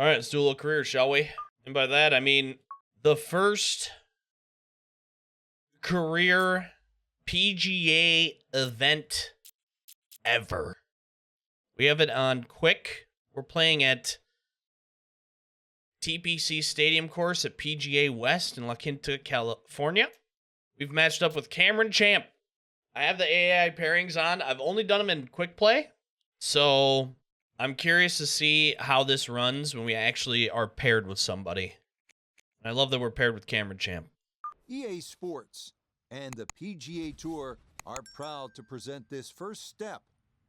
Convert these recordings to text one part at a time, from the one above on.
All right, let's do a little career, shall we? And by that, I mean the first career PGA event ever. We have it on quick. We're playing at TPC Stadium Course at PGA West in La Quinta, California. We've matched up with Cameron Champ. I have the AI pairings on. I've only done them in quick play, so I'm curious to see how this runs when we actually are paired with somebody. I love that we're paired with Cameron Champ. EA Sports and the PGA Tour are proud to present this first step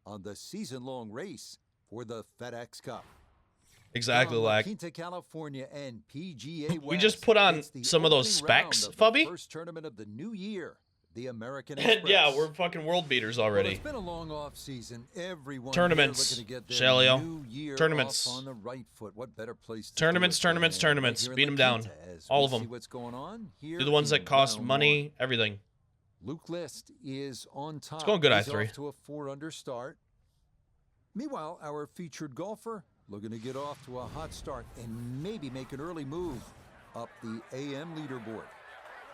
on the season-long race for the FedEx Cup. Exactly, like Quinta, California and PGA West, we just put on some of those specs, Fubby. First tournament of the new year, the American And Express. yeah, we're fucking world beaters already. Well, it's been a long off season. Everyone Tournaments, looking to get their Shalio. new year Tournaments. off on the right foot. What better place to Tournaments, do it tournaments, than tournaments. right here in Beat them La down. Quinta as All we of them. see what's going on here Do the ones that in cost round money, one. everything. Luke List is on top. It's going good, He's I3. off to a 4-under start. Meanwhile, our featured golfer looking to get off to a hot start and maybe make an early move up the AM leaderboard.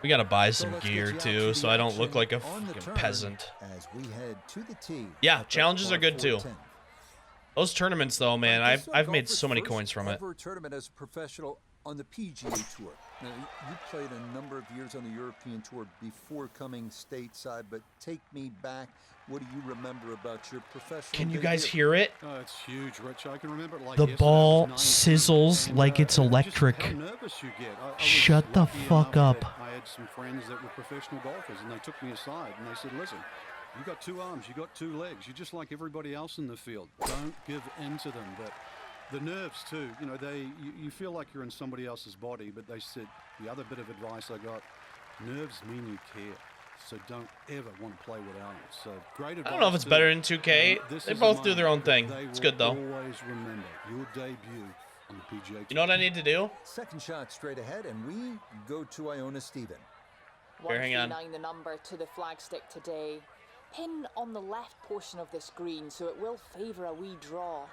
We gotta buy So some let's get gear you out too, to so the I don't look action like a on the fucking turn peasant. As we head to the tee. Yeah, at the challenges are par good too. 410. Those tournaments though, man, This is I've made golfer's so many first coins from it. ever tournament as a professional on the PGA Tour. Now, you played a number of years on the European Tour before coming stateside, but take me back. What do you remember about your professional Can you debut? guys hear it? Oh, it's huge, Rich. I can remember it like The yesterday. ball It was 90 sizzles and, like it's just electric. how nervous you get. I was Shut the lucky fuck enough up. that I had some friends that were professional golfers, and they took me aside and they said, "Listen, you got two arms, you got two legs. You're just like everybody else in the field. Don't give in to them." But the nerves too. You know, you feel like you're in somebody else's body. But they said the other bit of advice I got: nerves mean you care. So don't ever want to play without them. So great advice. I don't know if it's better in 2K. This They is a both do their own moment thing. that they It's will good though. Always remember your debut on the PGA Tour. You know what I need to do? Second shot straight ahead, and we go to Iona Stephen. Here, hang on. 139 the number to the flagstick today. Pin on the left portion of this green, so it will favour a wee draw.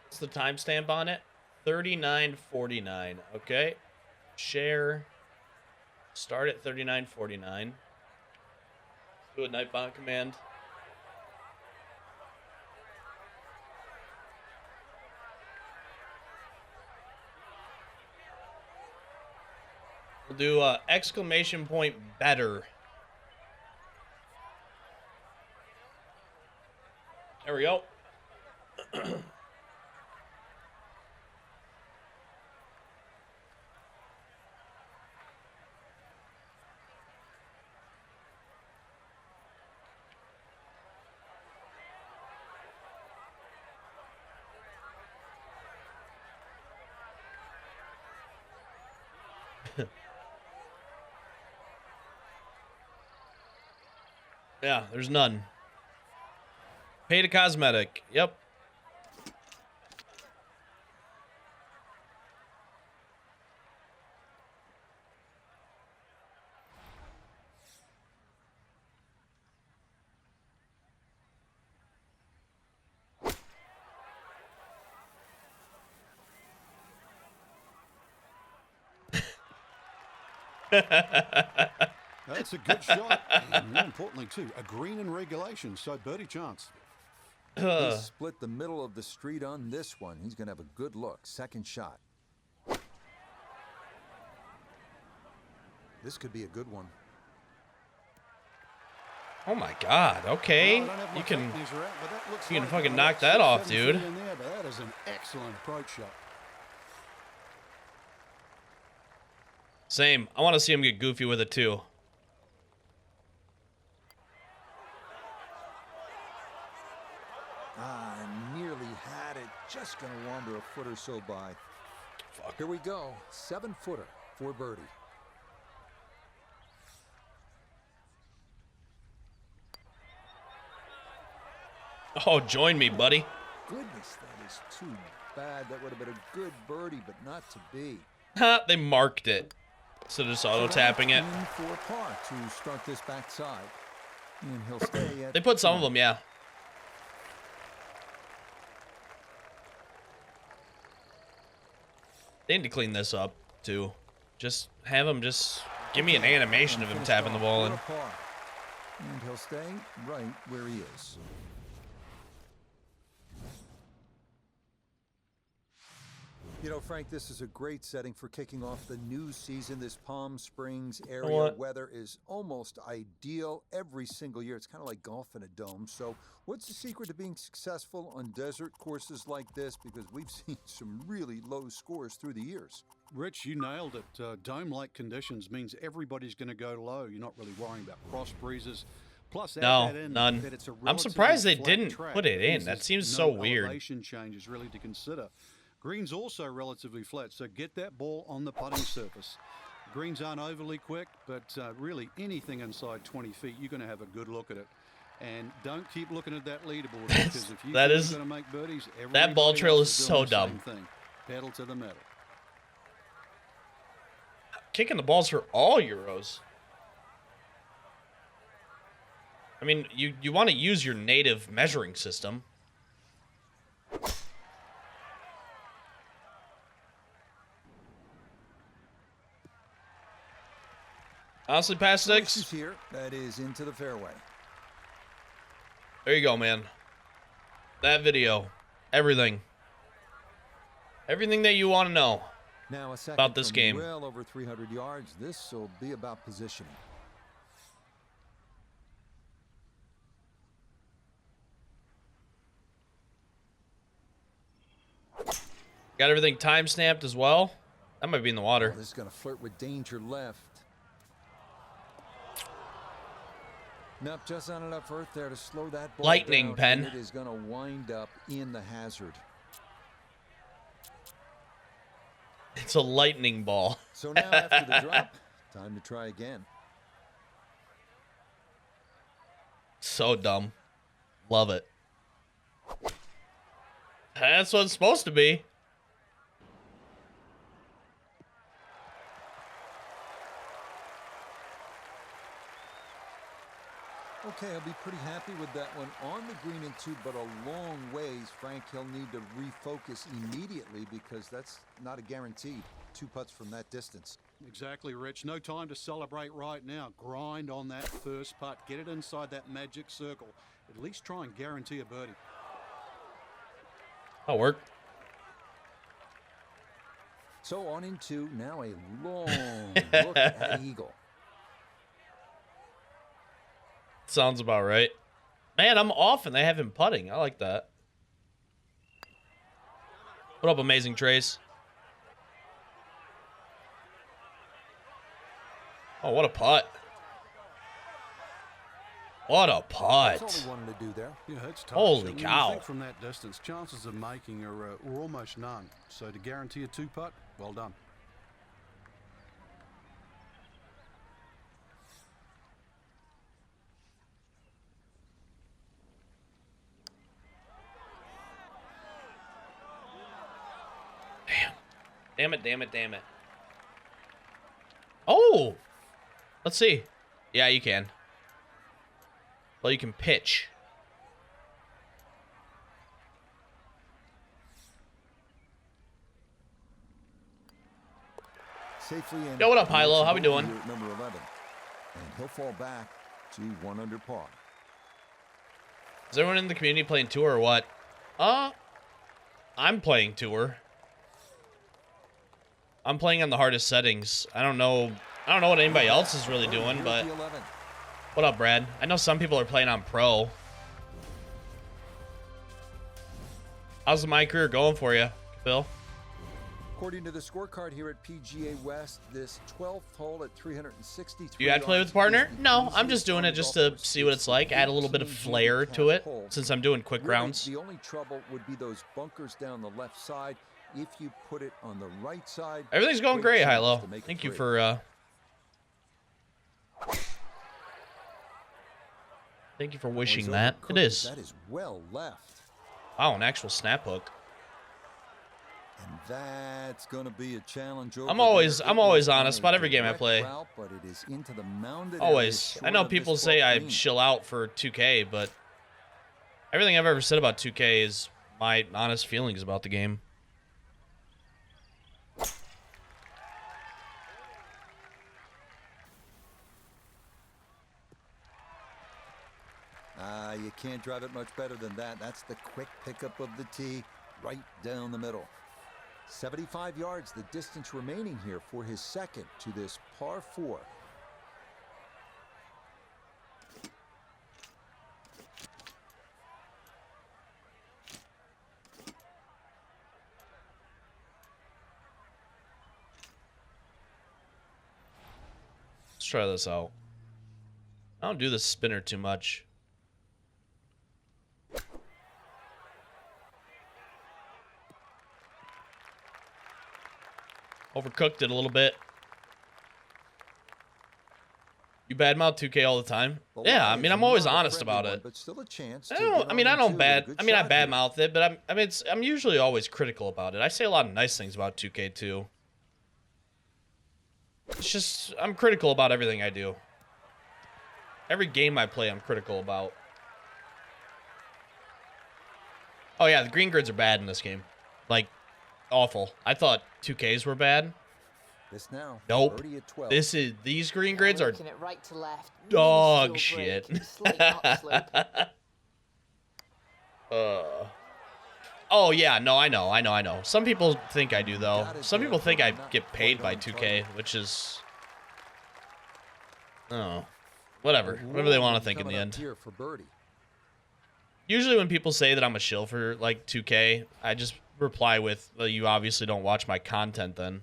What's the timestamp on it? 39:49. Okay. Share. Start at 39:49. Do a Nightbot command. We'll do exclamation point better. There we go. Yeah, there's none. Pay to cosmetic. Yep. That's a good shot. And more importantly, too, a green in regulation, so birdie chance. He split the middle of the street on this one. He's going to have a good look. Second shot. This could be a good one. Oh my god, okay. Well, I don't have my You can techniques right, but that looks you can like fucking about knock that off, 7 dude. feet in there, but that is an excellent approach shot. Same. I want to see him get goofy with it too. Nearly had it. Just going to wander a foot or so by. Fuck. Here we go. 7-footer for birdie. Oh, join me, buddy. Goodness, that is too bad. That would have been a good birdie, but not to be. Ha, they marked it. So just auto-tapping it. In for par to start this backside. And he'll stay at They put some of them, yeah. They need to clean this up, too. Just have him just give me an animation of him tapping the ball in. And he'll stay right where he is. You know, Frank, this is a great setting for kicking off the new season. This Palm Springs area weather is almost ideal every single year. It's kind of like golf in a dome. So what's the secret to being successful on desert courses like this? Because we've seen some really low scores through the years. Rich, you nailed it. Dome-like conditions means everybody's going to go low. You're not really worrying about cross breezes. Plus, no, none. I'm surprised they didn't put it in. That seems so weird. Elevation changes really to consider. Green's also relatively flat, so get that ball on the putting surface. Greens aren't overly quick, but really anything inside 20 feet, you're going to have a good look at it. And don't keep looking at that leaderboard because if you're going to make birdies, that ball trail is so dumb. Pedal to the metal. Kicking the balls for all Euros. I mean, you want to use your native measuring system. Honestly, past six. Here, that is into the fairway. There you go, man. That video, everything that you want to know now, a second about this game. Well over 300 yards. This will be about positioning. Got everything time stamped as well. That might be in the water. This is going to flirt with danger left. Nope, just not enough earth there to slow that ball Lightning, down. Penn. It is going to wind up in the hazard. It's a lightning ball. So now after the drop, time to try again. So dumb. Love it. That's what it's supposed to be. Okay, I'll be pretty happy with that one on the green and two, but a long ways. Frank, he'll need to refocus immediately because that's not a guarantee. 2 putts from that distance. Exactly, Rich. No time to celebrate right now. Grind on that first putt. Get it inside that magic circle. At least try and guarantee a birdie. That'll work. So on in two, now a long look at eagle. Sounds about right. Man, I'm off and they have him putting. I like that. What up, Amazing Trace? Oh, what a putt. What a putt. That's all he wanted to do there. Yeah, it's tough. Holy So cow. You think from that distance, chances of making are almost none. So to guarantee a 2-putt, well done. Damn it, damn it, damn it. Oh! Let's see. Yeah, you can. Well, you can pitch. Safely in. Yo, what up, Hilo? How we doing? Number 11. And he'll fall back to 1 under par. Is everyone in the community playing tour or what? I'm playing tour. I'm playing on the hardest settings. I don't know what anybody else is really doing, but what up, Brad? I know some people are playing on pro. How's my career going for you, Phil? According to the scorecard here at PGA West, this 12th hole at 363. You had to play with a partner? No, I'm just doing it just to see what it's like. Add a little bit of flair to it since I'm doing quick rounds. The only trouble would be those bunkers down the left side. If you put it on the right side, everything's going great, Hilo. Thank you for wishing that. It is. That is well left. Wow, an actual snap hook. And that's going to be a challenge. I'm always honest about every game I play. But it is into the mounded always. I know people say I chill out for 2K, but everything I've ever said about 2K is my honest feelings about the game. You can't drive it much better than that. That's the quick pickup of the tee right down the middle. 75 yards, the distance remaining here for his second to this par 4. Let's try this out. I don't do the spinner too much. Overcooked it a little bit. You badmouth 2K all the time? Yeah, I mean, I'm always honest about it. But still a chance. I badmouth it, but I'm usually always critical about it. I say a lot of nice things about 2K too. It's just, I'm critical about everything I do. Every game I play, I'm critical about. Oh yeah, the green grids are bad in this game. Like, awful. I thought 2Ks were bad. This now. Nope. These green grids are it right to left. dog shit. Oh yeah, no, I know. Some people think I do though. Some people think I get paid by 2K, which is, oh, whatever they want to think in the end. Usually when people say that I'm a shill for like 2K, I just reply with, well, you obviously don't watch my content then.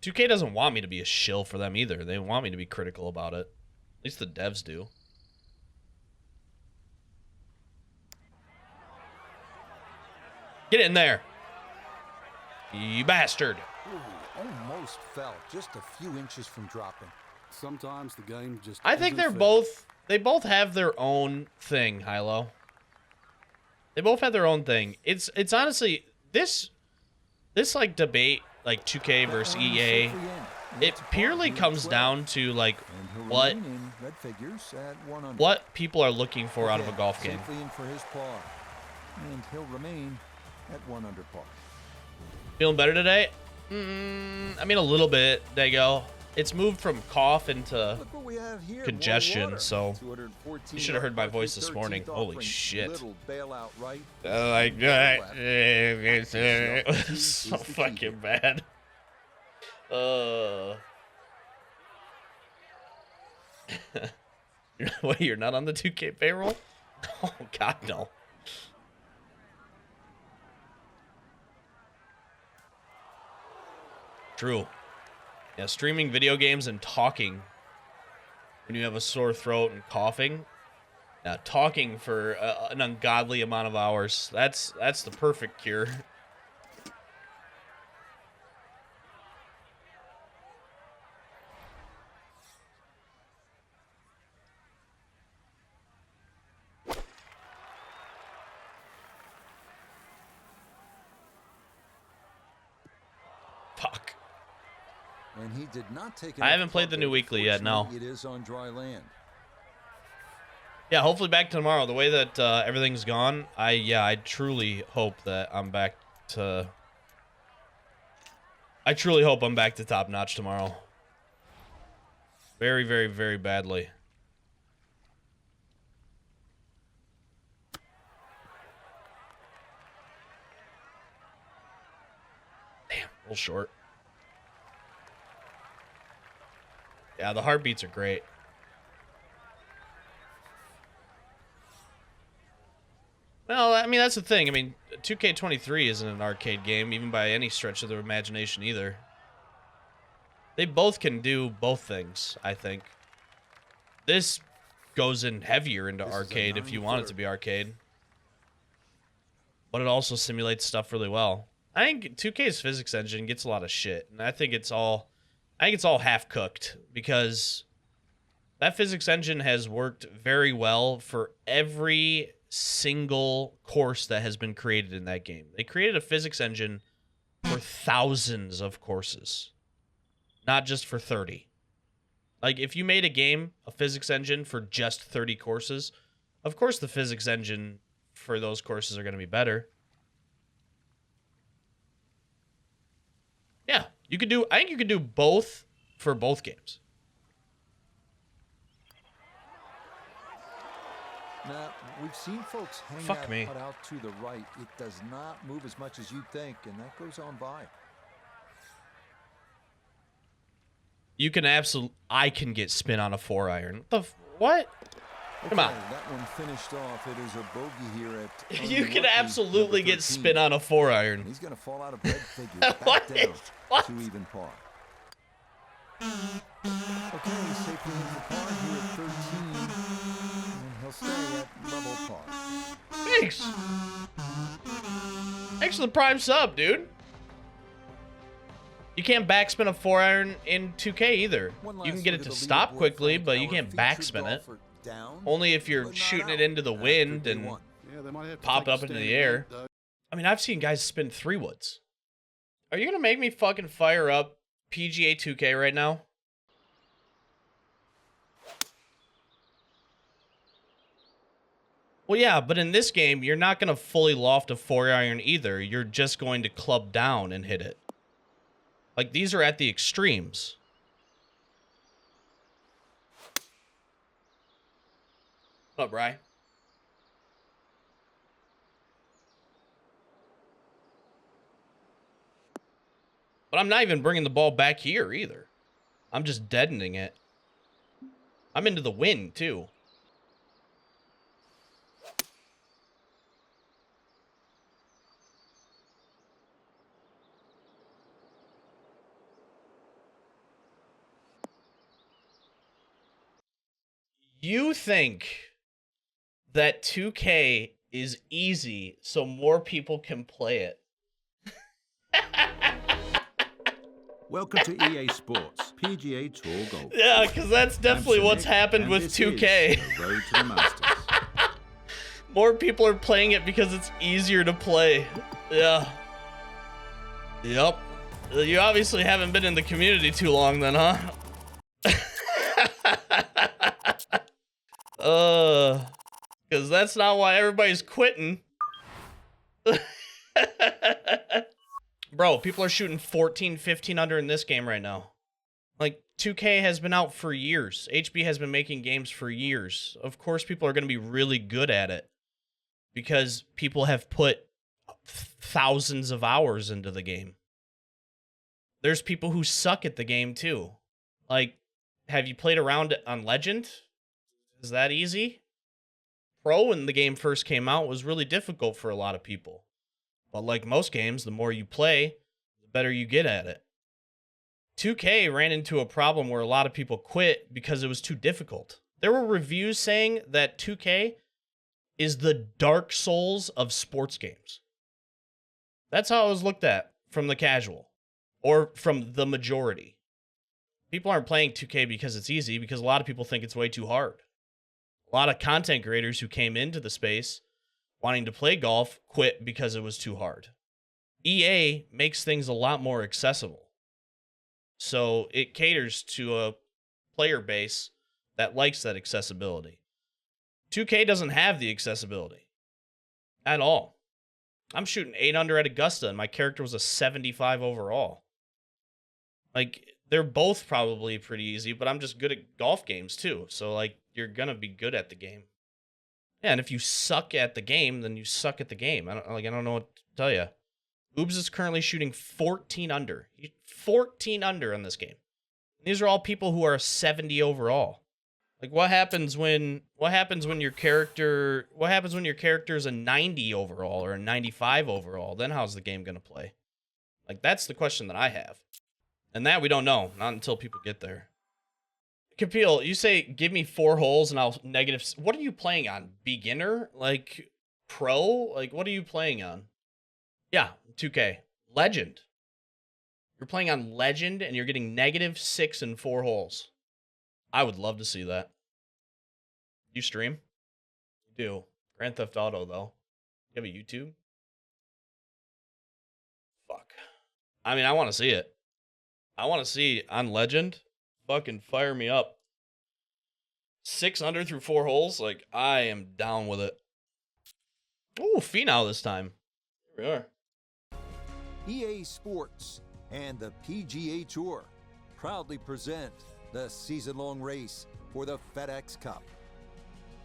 2K doesn't want me to be a shill for them either. They want me to be critical about it. At least the devs do. Get in there. You bastard. Ooh, almost fell. Just a few inches from dropping. Sometimes the game just. I think they both have their own thing, Hilo. They both have their own thing. It's honestly this like debate, like 2K versus EA. It purely comes down to like what people are looking for out of a golf game. And he'll remain at 1 under par. Feeling better today? I mean, a little bit. There you go. It's moved from cough into congestion, so you should have heard my voice this morning. Holy shit. Like that. It's so fucking bad. Wait, you're not on the 2K payroll? Oh, God, no. True. Yeah, streaming video games and talking when you have a sore throat and coughing. Now, talking for an ungodly amount of hours. That's the perfect cure. Fuck. And he did not take I haven't played the new weekly yet, no. It is on dry land. Yeah, hopefully back tomorrow. The way that everything's gone, I truly hope that I'm back to... I truly hope I'm back to top notch tomorrow. Very, very, very badly. Damn, a little short. Yeah, the heartbeats are great. Well, I mean, that's the thing. I mean, 2K23 isn't an arcade game, even by any stretch of the imagination either. They both can do both things, I think. This goes in heavier into arcade if you want it to be arcade. But it also simulates stuff really well. I think 2K's physics engine gets a lot of shit, and I think it's all half-cooked, because that physics engine has worked very well for every single course that has been created in that game. They created a physics engine for thousands of courses, not just for 30. Like, if you made a game, a physics engine for just 30 courses, of course the physics engine for those courses are going to be better. Yeah, I think you could do both for both games. Now, we've seen folks hang Fuck that me. putt out to the right. It does not move as much as you'd think, and that goes on by. You can I can get spin on a 4-iron. What? Come on. Okay, that one finished off. It is a bogey here at You can unlucky absolutely number get 13. spin on a 4-iron. He's going to fall out of bed figures back What down is- what? to even par. Okay, he's safely in for par here at 13, and he'll stay at level par. Thanks. Thanks for the prime sub, dude. You can't backspin a 4-iron in 2K either. One You last can get look it at to the stop leaderboard. quickly, Frank, but you our can't featured backspin it. golfer down, Only if you're but not shooting it out into the after wind day and one. Yeah, they might have to pop take a up into stand the at air. eight, though. I mean, I've seen guys spin 3-woods. Are you going to make me fucking fire up PGA 2K right now? Well, yeah, but in this game, you're not going to fully loft a 4-iron either. You're just going to club down and hit it. Like, these are at the extremes. What up, Bri? But I'm not even bringing the ball back here either. I'm just deadening it. I'm into the wind, too. You think that 2K is easy so more people can play it? Welcome to EA Sports PGA Tour Golf. Yeah, because that's definitely I'm what's Nick, happened and with this 2K. is the road to the Masters. More people are playing it because it's easier to play. Yeah. Yep. You obviously haven't been in the community too long then, huh? Because that's not why everybody's quitting. Bro, people are shooting 14, 15 under in this game right now. Like, 2K has been out for years. HB has been making games for years. Of course, people are going to be really good at it because people have put thousands of hours into the game. There's people who suck at the game, too. Like, have you played around on Legend? Is that easy? Pro, when the game first came out, was really difficult for a lot of people. But like most games, the more you play, the better you get at it. 2K ran into a problem where a lot of people quit because it was too difficult. There were reviews saying that 2K is the Dark Souls of sports games. That's how it was looked at from the casual, or from the majority. People aren't playing 2K because it's easy, because a lot of people think it's way too hard. A lot of content creators who came into the space wanting to play golf quit because it was too hard. EA makes things a lot more accessible. So it caters to a player base that likes that accessibility. 2K doesn't have the accessibility at all. I'm shooting 8 under at Augusta, and my character was a 75 overall. Like, they're both probably pretty easy, but I'm just good at golf games too. So, like, you're going to be good at the game. Yeah, and if you suck at the game, then you suck at the game. I don't know what to tell you. Oobs is currently shooting 14 under. 14 under in this game. These are all people who are 70 overall. Like, what happens when your character is a 90 overall or a 95 overall? Then how's the game going to play? Like, that's the question that I have. And that we don't know, not until people get there. Kapil, you say, give me 4 holes and I'll negative... What are you playing on? Beginner? Like, pro? Like, what are you playing on? Yeah, 2K. Legend. You're playing on Legend and you're getting -6 in 4 holes. I would love to see that. You stream? You do. Grand Theft Auto, though. You have a YouTube? Fuck. I mean, I want to see it. I want to see on Legend. Fucking fire me up. 6 under through 4 holes? Like, I am down with it. Ooh, Finau this time. Here we are. EA Sports and the PGA Tour proudly present the season-long race for the FedEx Cup.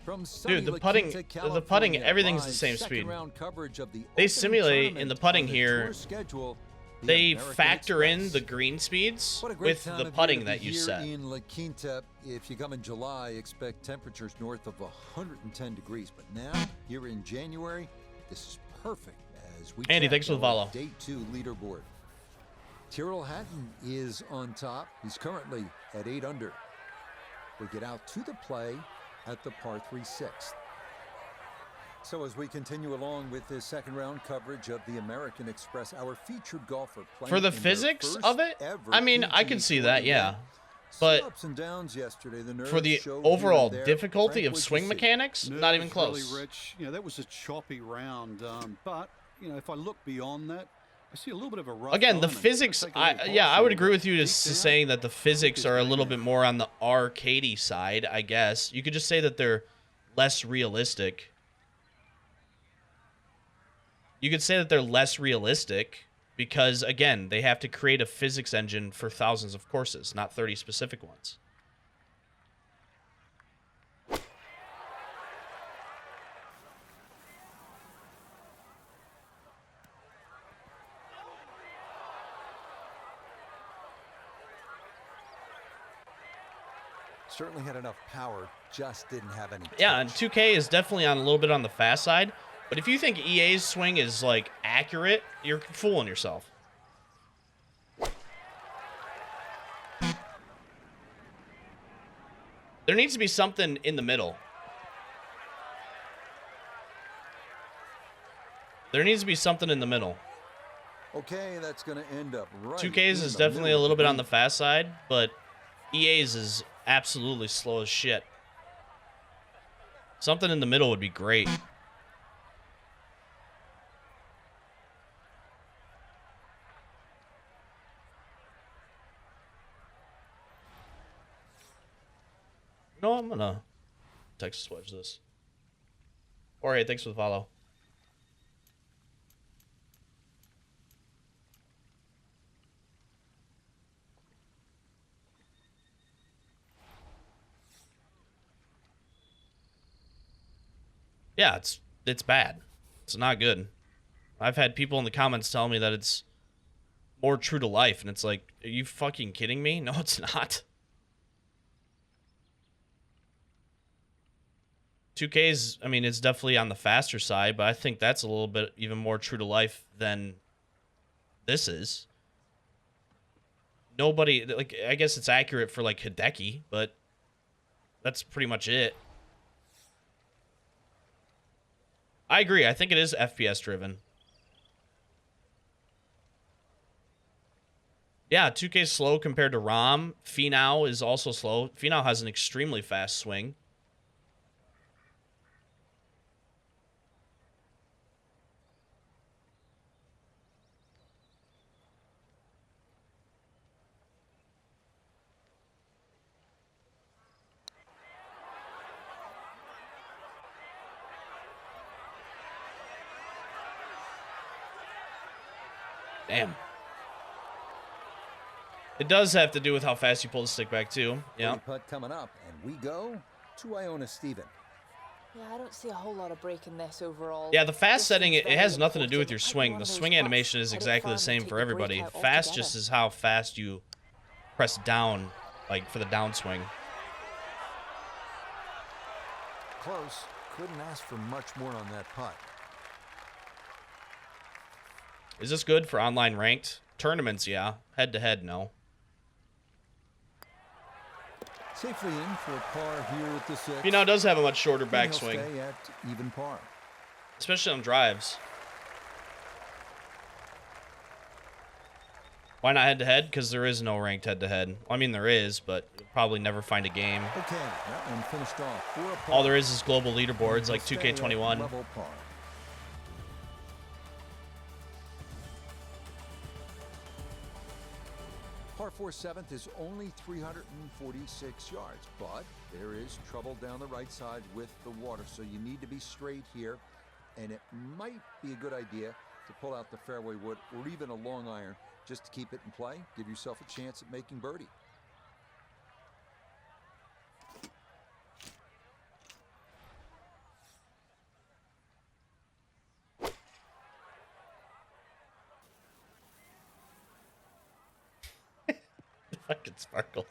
From sunny Dude, the La putting, Quinta, the putting, California, everything's the live same second speed. round coverage of the They Open simulate in tournament the putting on the here. tour schedule, the They American factor in Express. the green speeds What a great with time the of year putting to that be you here set. in La Quinta. If you come in July, expect temperatures north of 110 degrees. But now, here in January, this is perfect as we Andy, check thanks for the our follow. Day 2 leaderboard. Tyrrell Hatton is on top. He's currently at 8 under. We get out to the play at the par 3 sixth. So as we continue along with this second round coverage of the American Express, our featured golfer playing For the in their physics first of it, ever I mean, I PGA can see Tour that, event. yeah. Some But ups and downs yesterday. The for nerves the showed here overall and there. difficulty Frank, of what'd you swing see? mechanics, not even Nerves close. Really rich. You know, that was a choppy round. But, you know, if I look beyond that, I see a little bit of a rough Again, the diamond. physics, Take a little yeah, I would caution, agree with but you to deep down, saying that the physics is are a right little now. bit more on the arcadey side, I guess. You could just say that they're less realistic. You could say that they're less realistic because, again, they have to create a physics engine for thousands of courses, not 30 specific ones. Certainly had enough power, just didn't have any. Yeah, and touch. 2K is definitely on a little bit on the fast side. But if you think EA's swing is, like, accurate, you're fooling yourself. There needs to be something in the middle. There needs to be something in the middle. Okay, that's going to end up right. 2K's in is the definitely middle a of little bit on green. the fast side, but EA's is absolutely slow as shit. Something in the middle would be great. No, I'm gonna Texas wedge this. Or hey, thanks for the follow. Yeah, it's bad. It's not good. I've had people in the comments tell me that it's more true to life, and it's like, are you fucking kidding me? No, it's not. 2K's, I mean, it's definitely on the faster side, but I think that's a little bit even more true to life than this is. Nobody, like, I guess it's accurate for, like, Hideki, but that's pretty much it. I agree. I think it is FPS driven. Yeah, 2K's slow compared to ROM. Finau is also slow. Finau has an extremely fast swing. Damn. It does have to do with how fast you pull the stick back, too. Yeah. Birdie putt coming up, and we go to Iona Stephen. Yeah, I don't see a whole lot of break in this overall. Yeah, the fast Distance setting, it very has nothing to do with important. your It might be swing. one The of those swing putts, animation is hit it exactly firm the same and for take the break everybody. out Fast altogether. just is how fast you press down, like, for the downswing. Close. Couldn't ask for much more on that putt. Is this good for online ranked? Tournaments, yeah. Head-to-head, no. Safely in for a par here at the sixth. Finau does have a much shorter And he'll backswing, stay at even par. especially on drives. Why not head-to-head? Because there is no ranked head-to-head. I mean, there is, but you'll probably never find a game. Okay, that one finished off for a par. All there is global leaderboards like He'll stay at 2K21. level par. Par 4 seventh is only 346 yards, but there is trouble down the right side with the water, so you need to be straight here, and it might be a good idea to pull out the fairway wood or even a long iron just to keep it in play, give yourself a chance at making birdie. Fucking sparkles.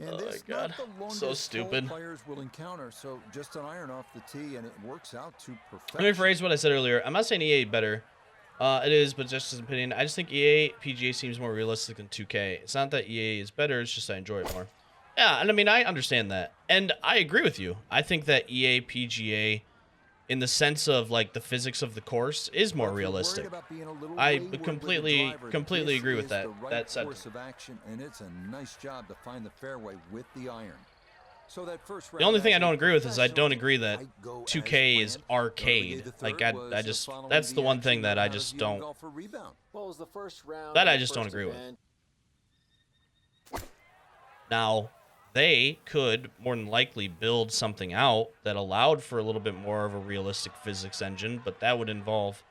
And Oh this my God. not the longest So hole stupid. players will encounter, so just an iron off the tee and it works out to perfection. Let me rephrase what I said earlier. I'm not saying EA better. It is, but just as an opinion, I just think EA PGA seems more realistic than 2K. It's not that EA is better, it's just I enjoy it more. Yeah, and I mean, I understand that. And I agree with you. I think that EA PGA, in the sense of like the physics of the course, is more realistic. I completely agree with that. That sentence. Of action, and it's a nice job to find the fairway with the iron. So that first The only thing I don't agree with is I don't agree that 2K is arcade. Like I just that's the one thing that I just don't. That I just don't agree with. Now, they could more than likely build something out that allowed for a little bit more of a realistic physics engine, but that would involve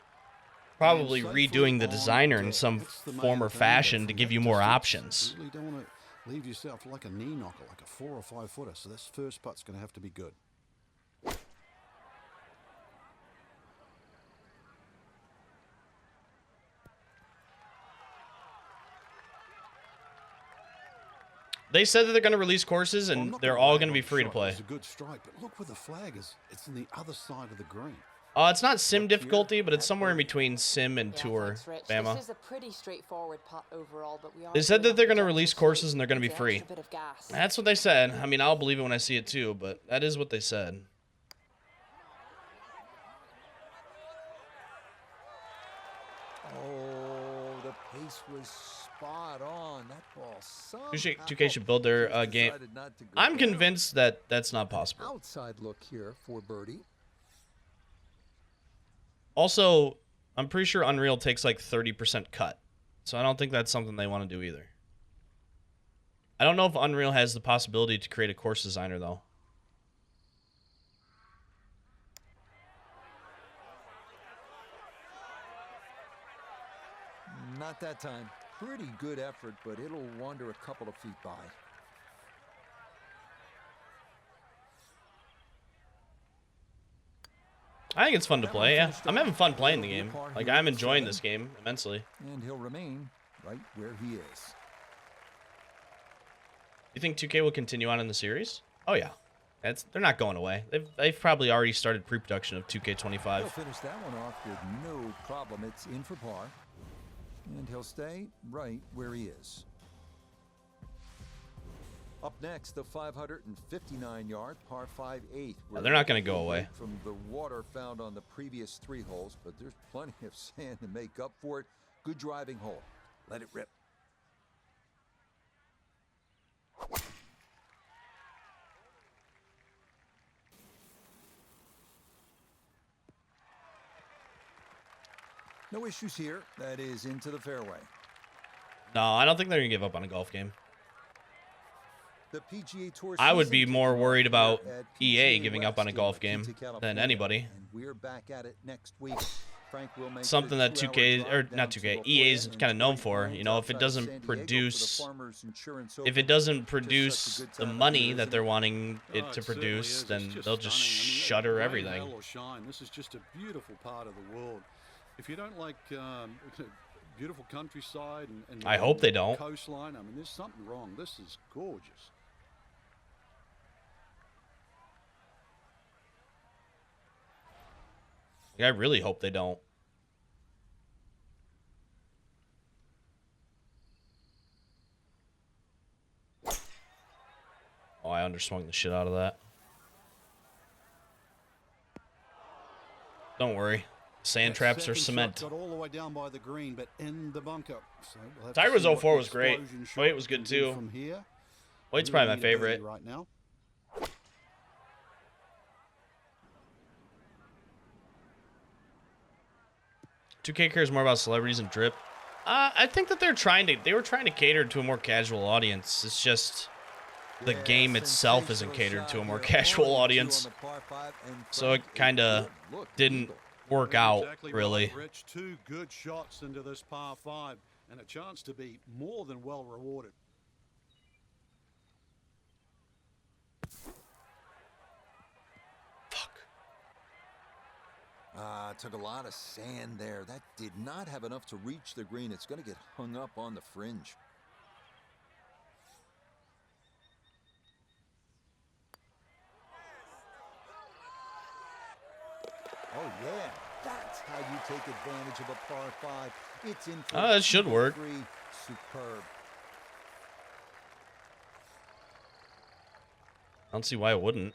probably redoing the designer in some form or fashion to give you more options. You really don't want to leave yourself like a knee knocker, like a 4 or 5 footer. So this first putt's going to have to be good. They said that they're going to release courses and they're all going to be free to play. It's a good strike, but look where the flag is. It's on the other side of the green. It's not sim difficulty, but it's somewhere in between sim and tour, Bama. This is a pretty straightforward putt overall, but we are They said that they're going to release courses and they're going to be free. That's what they said. I mean, I'll believe it when I see it too, but that is what they said. Oh, the pace was spot on. That ball. 2K should build their game. I'm convinced that that's not possible. Outside look here for birdie. Also, I'm pretty sure Unreal takes like 30% cut. So I don't think that's something they want to do either. I don't know if Unreal has the possibility to create a course designer, though. Not that time. Pretty good effort, but it'll wander a couple of feet by. I think it's fun to play, yeah. I'm having fun playing the game. Like, I'm enjoying this game immensely. And he'll remain right where he is. You think 2K will continue on in the series? Oh, yeah. They're not going away. They've probably already started pre-production of 2K25. He'll finish that one off with no problem. It's in for par. And he'll stay right where he is. Up next, the 559-yard par 5/8. They're not going to go away. From the water found on the previous 3 holes, but there's plenty of sand to make up for it. Good driving hole. Let it rip. No issues here. That is into the fairway. No, I don't think they're going to give up on a golf game. The PGA Tour I would be season more worried about at EA PGA giving up on a West golf in game Quincy, than California. anybody. And we're back at it next week. Frank will make Something the that 2-hour 2K, drive or down not to 2K, La EA is Jolla kind of and known 30 for. miles You know, if it outside doesn't San Diego for the produce, Farmers Insurance if it Open. doesn't Just produce such a good the time of money year, that isn't they're it? wanting it to It certainly produce, is. then It's they'll just stunning. I mean, shutter rain, everything. hail, or shine, this is just a beautiful part of the world. If you don't like beautiful countryside and I hope they don't. Coastline, I mean, there's something wrong. This is gorgeous. I really hope they don't. Oh, I underswung the shit out of that. Don't worry. Sand traps are cement. Got all the way down by the green, but in the bunker. So we'll Tiger's see what 04 the was great. explosion shot White was good can do too. From here. White's Really probably my need a birdie favorite. right now. 2K cares more about celebrities and drip. I think that they were trying to cater to a more casual audience. It's just the game itself isn't catered to a more casual audience. So it kind of didn't work out, Exactly really. right, Rich. 2 good shots into this par 5 and a chance to be more than well rewarded. Took a lot of sand there. That did not have enough to reach the green. It's going to get hung up on the fringe. take advantage of a par 5. It's in for That should work. Superb. I don't see why it wouldn't.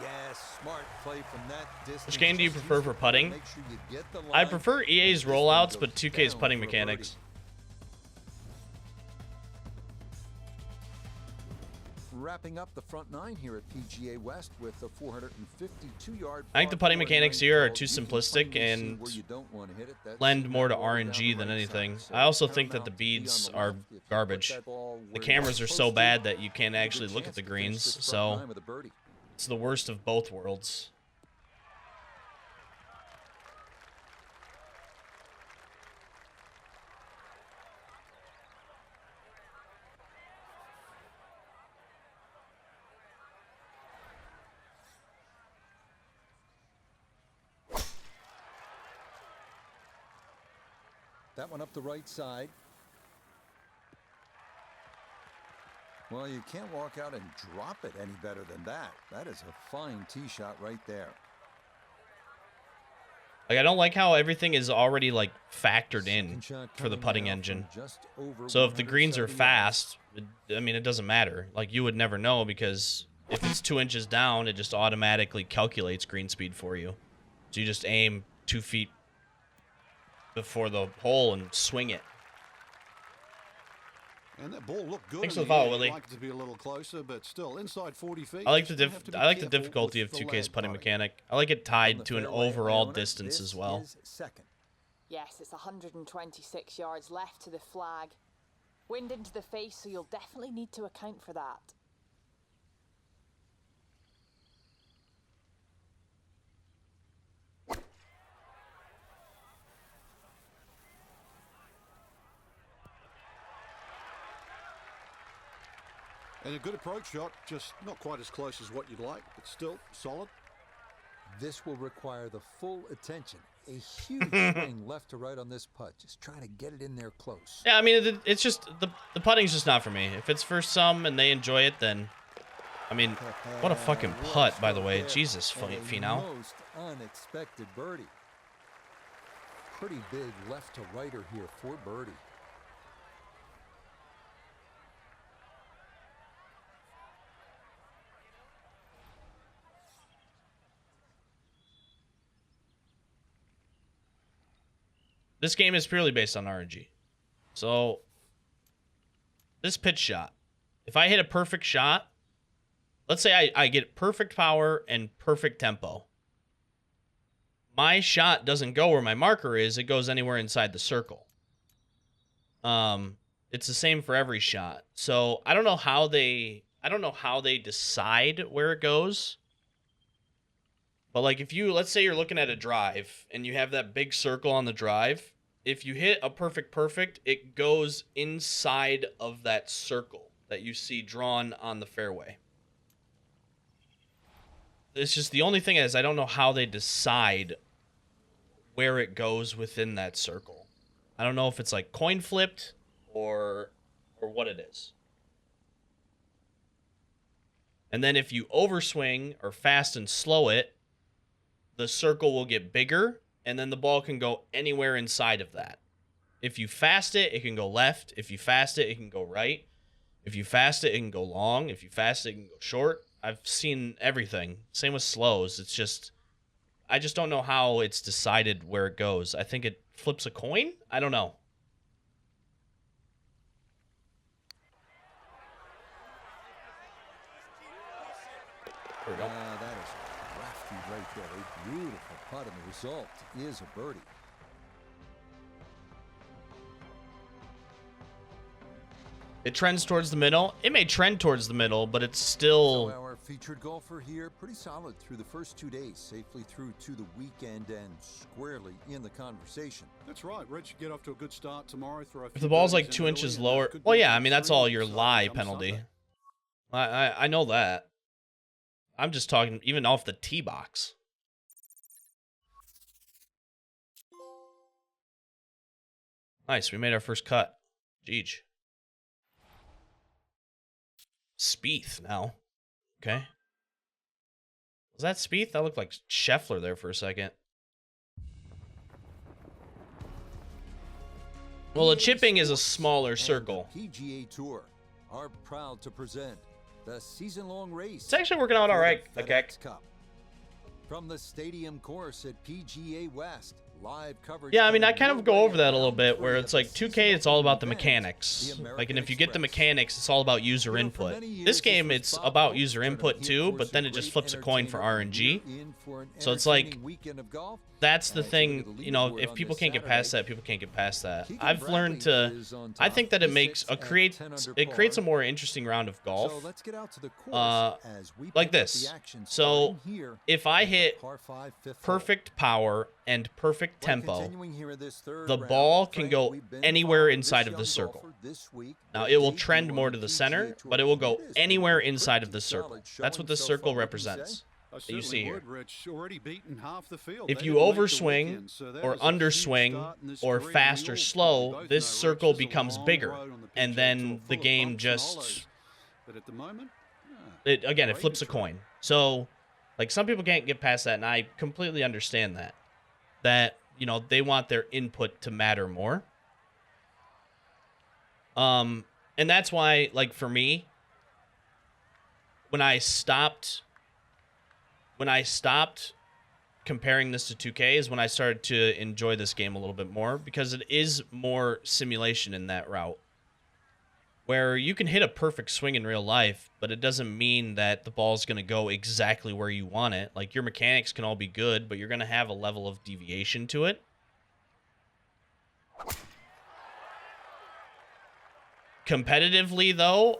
Yes, smart play from that distance. Which game do you Just prefer use for the putter to putting? make sure you get the I line. prefer EA's This one rollouts, goes but 2K's down putting for a mechanics. birdie. Wrapping up the front 9 here at PGA West with a 452-yard. I think the putting mechanics here are too simplistic and lend more to RNG than anything. I also think that the beads are garbage. The cameras are so bad that you can't actually look at the greens, so it's the worst of both worlds. That one up the right side. Well, you can't walk out and drop it any better than that. That is a fine tee shot right there. Like, I don't like how everything is already, like, factored in for the putting engine. So if the greens are fast, I mean, it doesn't matter. Like, you would never know because if it's 2 inches down, it just automatically calculates green speed for you. So you just aim 2 feet before the hole and swing it. And that ball looked good. Thanks for the follow, I'd Willie. like it to be a little closer, but still inside 40 feet. I like the you have to be careful difficulty of with the 2K's lag putting putting. mechanic. I like it tied to an overall distance as well. Second. Yes, it's 126 yards left to the flag. Wind into the face, so you'll definitely need to account for that. And a good approach shot, just not quite as close as what you'd like, but still solid. This will require the full attention. A huge swing left to right on this putt. Just trying to get it in there close. Yeah, I mean, it's just the putting's just not for me. If it's for some and they enjoy it, then I mean, what a fucking putt, by the way. Jesus, Finau. Most unexpected birdie. Pretty big left to righter here for birdie. This game is purely based on RNG. So, this pitch shot. If I hit a perfect shot, let's say I get perfect power and perfect tempo. My shot doesn't go where my marker is. It goes anywhere inside the circle. It's the same for every shot. So, I don't know how they decide where it goes. But like if you, let's say you're looking at a drive and you have that big circle on the drive, if you hit a perfect, it goes inside of that circle that you see drawn on the fairway. It's just the only thing is I don't know how they decide where it goes within that circle. I don't know if it's like coin flipped or what it is. And then if you overswing or fast and slow it, the circle will get bigger, and then the ball can go anywhere inside of that. If you fast it, it can go left. If you fast it, it can go right. If you fast it, it can go long. If you fast it, it can go short. I've seen everything. Same with slows. It's just, I just don't know how it's decided where it goes. I think it flips a coin? I don't know. There we go. That is crafty right there. A beautiful putt, and the result is a birdie. It trends towards the middle. It may trend towards the middle, but it's still... So our featured golfer here, pretty solid through the first 2 days, safely through to the weekend and squarely in the conversation. That's right, Rich. Get off to a good start tomorrow. Throw a If few the ball's like birdies 2 in inches early, and lower... could Well, be yeah, a I mean, that's all your three, lie come penalty. Sunday. I know that. I'm just talking even off the tee box. Nice, we made our first cut. Jeez. Spieth now. Okay. Was that Spieth? That looked like Scheffler there for a second. Well, a chipping is a smaller circle. The PGA Tour are proud to present the season-long race. It's actually working out all right. Okay. Cup. From the stadium course at PGA West, live coverage. Yeah, I mean, I kind of go over that a little bit, where it's like 2K, it's all about the mechanics. Like, and if you get the mechanics, it's all about user input. This game, it's about user input too, but then it just flips a coin for RNG. So it's like, that's the thing, you know, if people can't get past that, people can't get past that. I've learned to, I think that it makes it creates a more interesting round of golf. Like this. So if I hit perfect power and perfect tempo, the ball can go anywhere inside of the circle. Now, it will trend more to the center, but it will go anywhere inside of the circle. That's what this circle represents. That you see here. If you overswing or underswing or fast or slow, this circle becomes bigger, and then the game just it flips a coin. So, like, some people can't get past that, and I completely understand that. That, you know, they want their input to matter more. And that's why, like, for me, when I stopped comparing this to 2K is when I started to enjoy this game a little bit more, because it is more simulation in that route, where you can hit a perfect swing in real life, but it doesn't mean that the ball's going to go exactly where you want it. Like, your mechanics can all be good, but you're going to have a level of deviation to it. Competitively, though,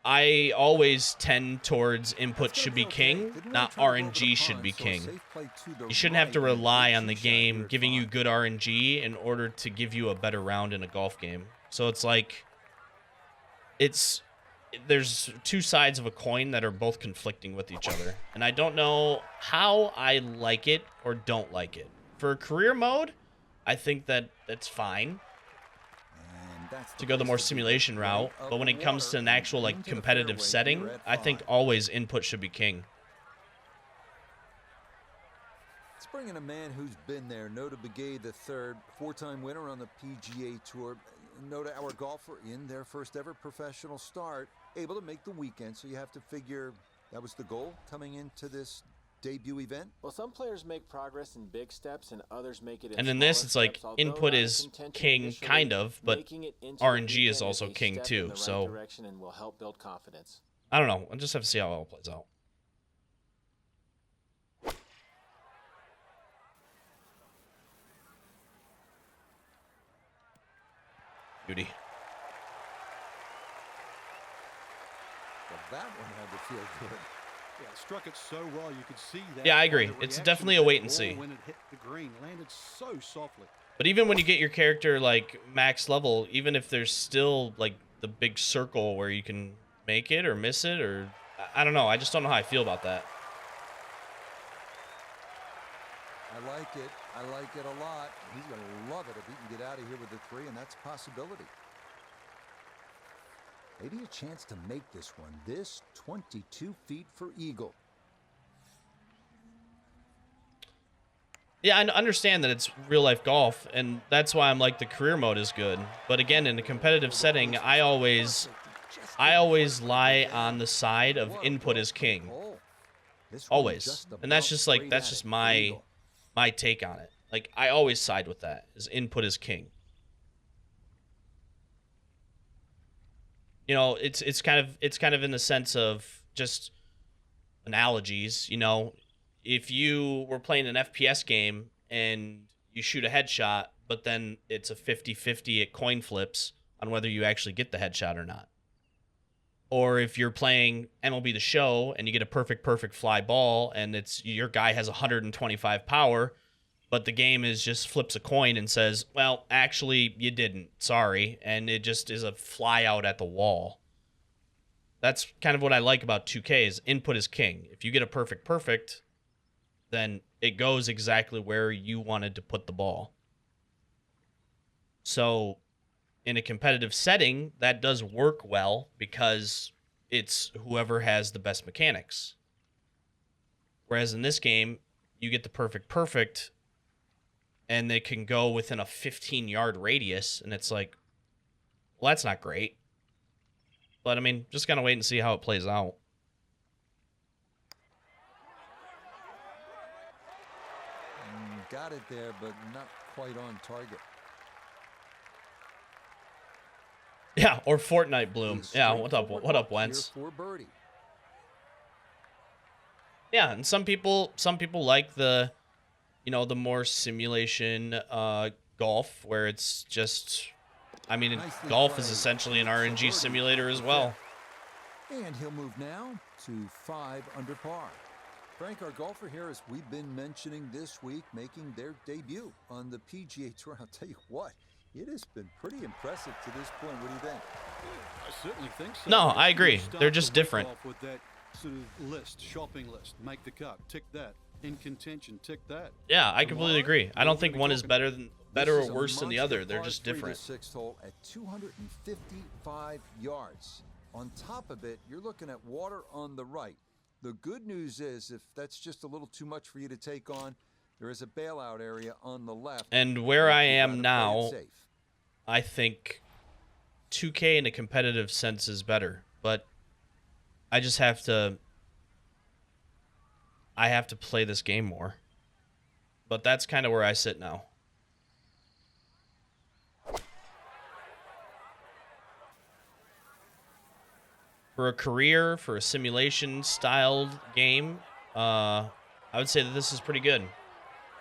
I always tend towards input should be king, not RNG should be king. You shouldn't have to rely on the game giving you good RNG in order to give you a better round in a golf game. So it's like, there's two sides of a coin that are both conflicting with each other. And I don't know how I like it or don't like it. For career mode, I think that that's fine to go the more simulation route, but when it comes to an actual, like, competitive setting, I think always input should be king. Let's bring in a man who's been there. Nota Begay III, four-time winner on the PGA Tour. Nota, our golfer in their first ever professional start, able to make the weekend, so you have to figure that was the goal coming into this debut event. Well, some players make progress in big steps and others make it in and in this, it's like input is king, kind of, but RNG is also king too. So and will help build confidence. I don't know. I'll just have to see how it all plays out. Beauty. Well, that one had to feel good. Yeah, struck it so well, you could see that. Yeah, I agree. It's definitely a wait and see. When it hit the green, landed so softly. But even when you get your character, like, max level, even if there's still, like, the big circle where you can make it or miss it, or I don't know. I just don't know how I feel about that. I like it. I like it a lot. He's going to love it if he can get out of here with the three, and that's a possibility. Maybe a chance to make this one. This 22 feet for eagle. Yeah, I understand that it's real-life golf, and that's why I'm like, the career mode is good. But again, in a competitive setting, I always lie on the side of input is king. Always. And that's just like, that's just my take on it. Like, I always side with that, is input is king. You know, it's kind of in the sense of just analogies. You know, if you were playing an FPS game and you shoot a headshot, but then it's a 50-50 at coin flips on whether you actually get the headshot or not. Or if you're playing MLB The Show and you get a perfect fly ball and it's your guy has 125 power, but the game is just flips a coin and says, well, actually, you didn't. Sorry. And it just is a fly out at the wall. That's kind of what I like about 2K is input is king. If you get a perfect, then it goes exactly where you wanted to put the ball. So in a competitive setting, that does work well because it's whoever has the best mechanics. Whereas in this game, you get the perfect, and they can go within a 15-yard radius, and it's like, well, that's not great. But, I mean, just gotta wait and see how it plays out. Got it there, but not quite on target. Yeah, or Fortnite Bloom. Yeah, what up, Wentz? For birdie. Yeah, and some people like the, you know, the more simulation golf where it's just, I mean, golf is essentially an RNG simulator as well. And he'll move now to 5 under par. Frank, our golfer here, as we've been mentioning this week, making their debut on the PGA Tour. I'll tell you what, it has been pretty impressive to this point. What do you think? I certainly think so. No, I agree. They're just different. With that sort of list, shopping list, make the cut, tick that. In contention, tick that. Yeah, I completely agree. I don't think one is better or worse than the other. They're just different. 6th hole at 255 yards. On top of it, you're looking at water on the right. The good news is, if that's just a little too much for you to take on, there is a bailout area on the left. And where I am now, I think 2K in a competitive sense is better, but I just have to play this game more. But that's kind of where I sit now. For a career, for a simulation-styled game, I would say that this is pretty good.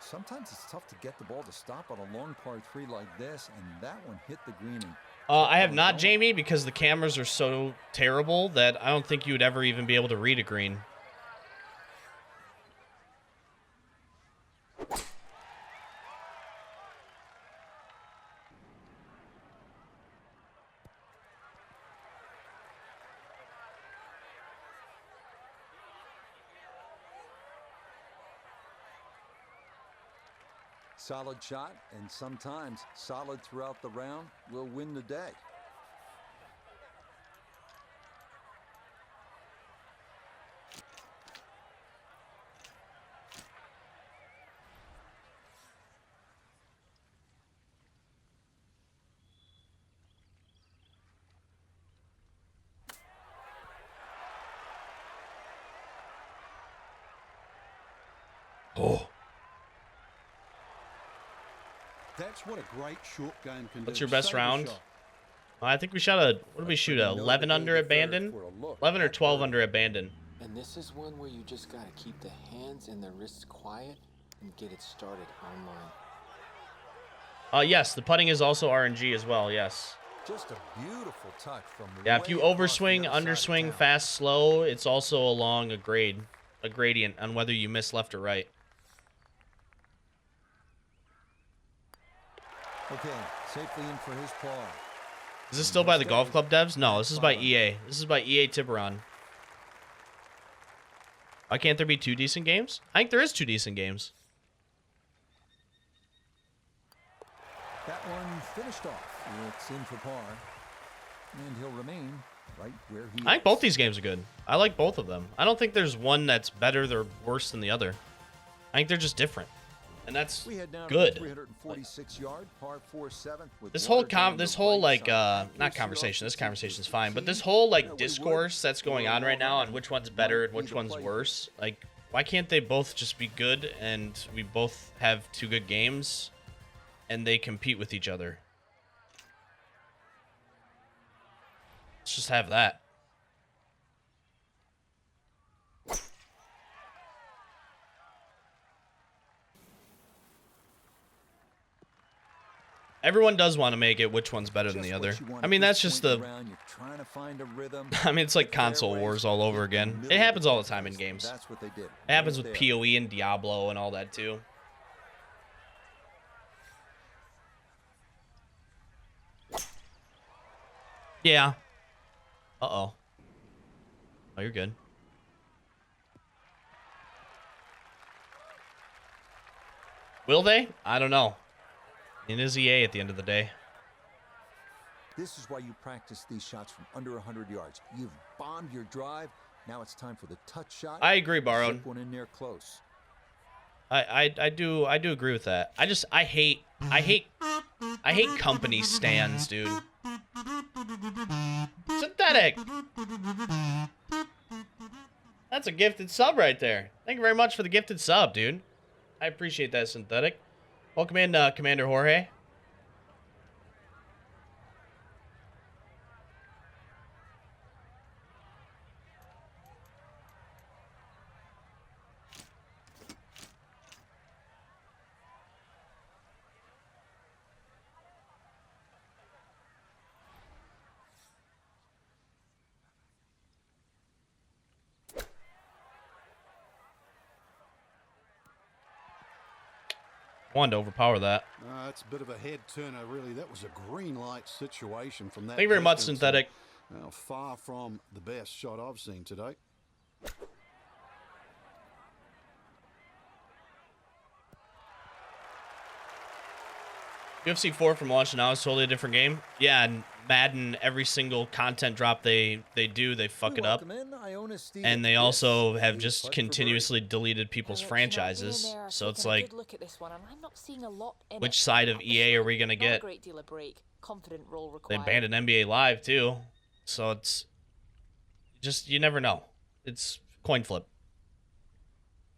Sometimes it's tough to get the ball to stop on a long par 3 like this, and that one hit the green. I have not, Jamie, because the cameras are so terrible that I don't think you would ever even be able to read a green. Solid shot, and sometimes solid throughout the round will win the day. Oh. That's what a great short game can do. What's your best Save a round? shot. I think we shot a, what did we shoot, a 11 under abandon? 11 or 12 under abandon. And this is one where you just gotta keep the hands and the wrists quiet and get it started online. Yes, the putting is also RNG as well, yes. Just a beautiful touch from Yeah, if you way across the overswing, other side of underswing, town. fast, slow, it's also along a gradient on whether you miss left or right. Okay, safely in for his par. Is this still by the golf club devs? No, this is by EA. This is by EA Tiburon. Why can't there be 2 decent games? I think there is 2 decent games. That one finished off. It's in for par. And he'll remain right where he is. I think both these games are good. I like both of them. I don't think there's one that's better or worse than the other. I think they're just different. And that's We head down good. To 346 yard par 4/7 with This water whole down this the whole right like side. not conversation. This conversation's fine, but this whole like Yeah, we discourse that's going on right now on which one's better and which one's worse. Like, why can't they both just be good and we both have 2 good games and they compete with each other? Let's just have that. Everyone does want to make it which one's better than the other. I mean, that's just the... You're trying to find a rhythm. I mean, it's like console wars all over again. It happens all the time in games. That's what they did. It happens with PoE and Diablo and all that too. Yeah. Uh-oh. Oh, you're good. Will they? I don't know. It is EA at the end of the day. This is why you practice these shots from under 100 yards. You've bombed your drive. Now it's time for the touch shot. I agree, Barone. Zip one in there close. I do agree with that. I hate company stands, dude. Synthetic. That's a gifted sub right there. Thank you very much for the gifted sub, dude. I appreciate that, Synthetic. Welcome in, Commander Jorge. Wanted to overpower that. It's a bit of a head turner, really. That was a green light situation from that. Thank you very much, distance. Synthetic. Well, far from the best shot I've seen today. UFC 4 from launch now is totally a different game. Yeah, and Madden, every single content drop they do, they fuck it up. And they also have just continuously deleted people's franchises. So it's like, which side of EA are we going to get? They banned an NBA Live too. So it's just, you never know. It's coin flip.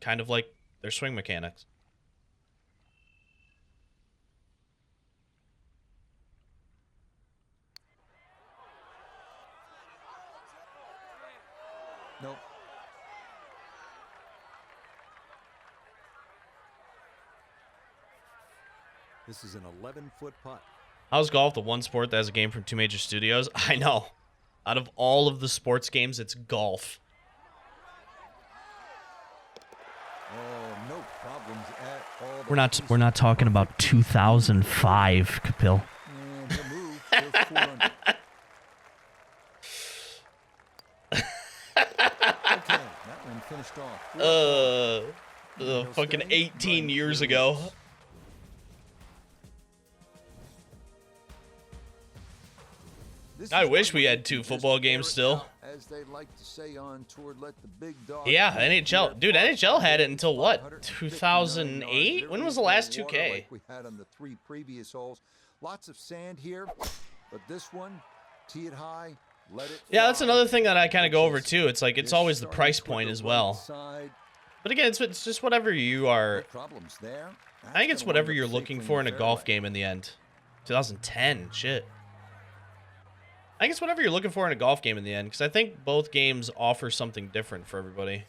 Kind of like their swing mechanics. Nope. This is an 11-foot putt. How's golf the one sport that has a game from two major studios? I know. Out of all of the sports games, it's golf. Oh, no problems at all. We're not talking about 2005, Kapil. And the move for 400. Okay, that one finished off. Fucking 18 years ago. I wish we had two football games still. As they like to say on tour, let the big dog. Yeah, NHL. Dude, NHL had it until what? 2008? When was the last 2K? Like we had on the 3 previous holes. Lots of sand here, but this one, tee it high, let it. Yeah, that's another thing that I kind of go over too. It's like it's always the price point as well. But again, it's just whatever you are. Problems there. I think it's whatever you're looking for in a golf game in the end. 2010, shit. I think it's whatever you're looking for in a golf game in the end, because I think both games offer something different for everybody.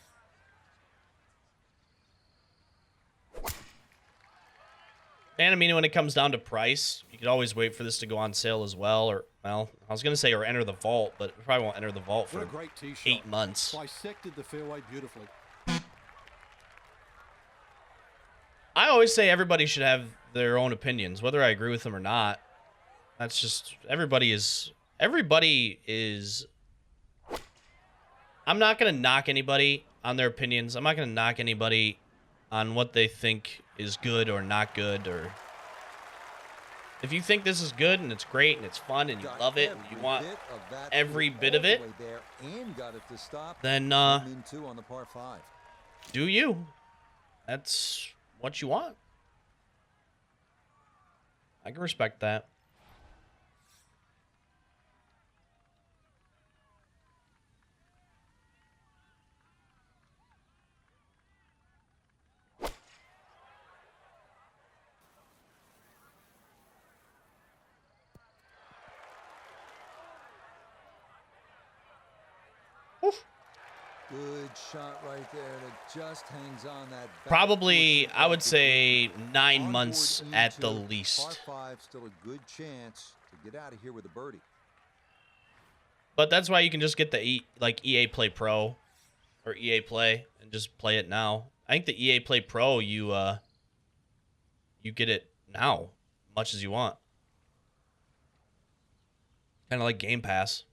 And I mean, when it comes down to price, you could always wait for this to go on sale as well, or, well, I was going to say, or enter the vault, but we probably won't enter the vault for 8 months. Dissected the fairway beautifully. I always say everybody should have their own opinions, whether I agree with them or not. That's just, everybody is, I'm not going to knock anybody on their opinions. I'm not going to knock anybody on what they think is good or not good, or if you think this is good and it's great and it's fun and you love it and you want every bit of it, then do you. That's what you want. I can respect that. Good shot right there that just hangs on that. Probably, I would say 9 months at the least. Par 5, still a good chance to get out of here with a birdie. But that's why you can just get the EA Play Pro or EA Play and just play it now. I think the EA Play Pro, you get it now, much as you want. Kind of like Game Pass.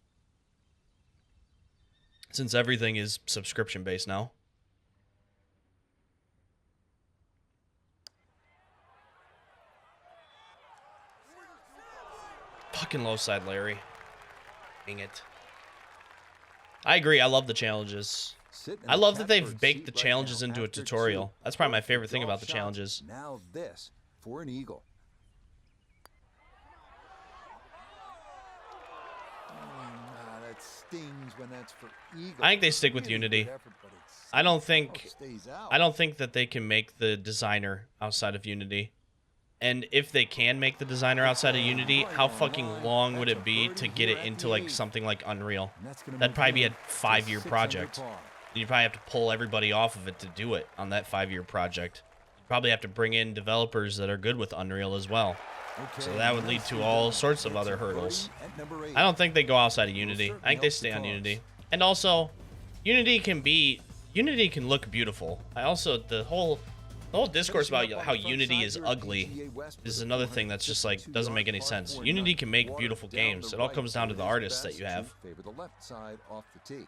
Since everything is subscription-based now. Fucking fucking low side, Larry. Dang it. I agree. I love the challenges. I love that they've baked the challenges into a tutorial. That's probably my favorite thing about the challenges. Now this for an eagle. That stings when that's for eagle. I think they stick with Unity. I don't think that they can make the designer outside of Unity. And if they can make the designer outside of Unity, how fucking long would it be to get it into like something like Unreal? That'd probably be a 5-year project. You'd probably have to pull everybody off of it to do it on that 5-year project. You'd probably have to bring in developers that are good with Unreal as well. So that would lead to all sorts of other hurdles. I don't think they go outside of Unity. I think they stay on Unity. And also, Unity can look beautiful. The whole discourse about how Unity is ugly is another thing that's just like doesn't make any sense. Unity can make beautiful games. It all comes down to the artists that you have. Favor the left side off the tee.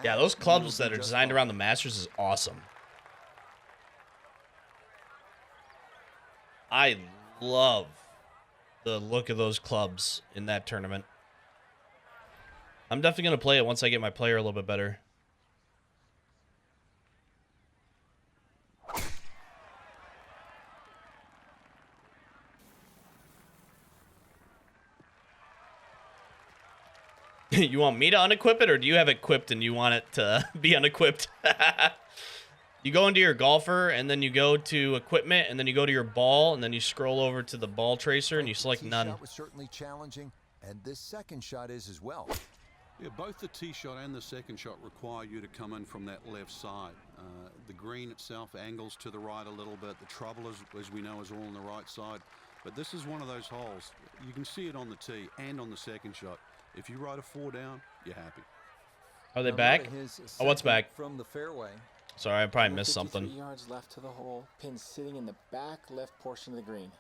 Yeah, those clubs that are designed around the Masters is awesome. I love the look of those clubs in that tournament. I'm definitely going to play it once I get my player a little bit better. You want me to unequip it, or do you have it equipped and you want it to be unequipped? You go into your golfer, and then you go to equipment, and then you go to your ball, and then you scroll over to the ball tracer, and you select none. Shot was certainly challenging, and this second shot is as well. Yeah, both the tee shot and the second shot require you to come in from that left side. The green itself angles to the right a little bit. The trouble, as we know, is all on the right side. But this is one of those holes. You can see it on the tee and on the second shot. If you ride a 4 down, you're happy. Are they back? Oh, what's back? From the fairway. Sorry, I probably missed something. 53 yards left to the hole. Pin sitting in the back left portion of the green.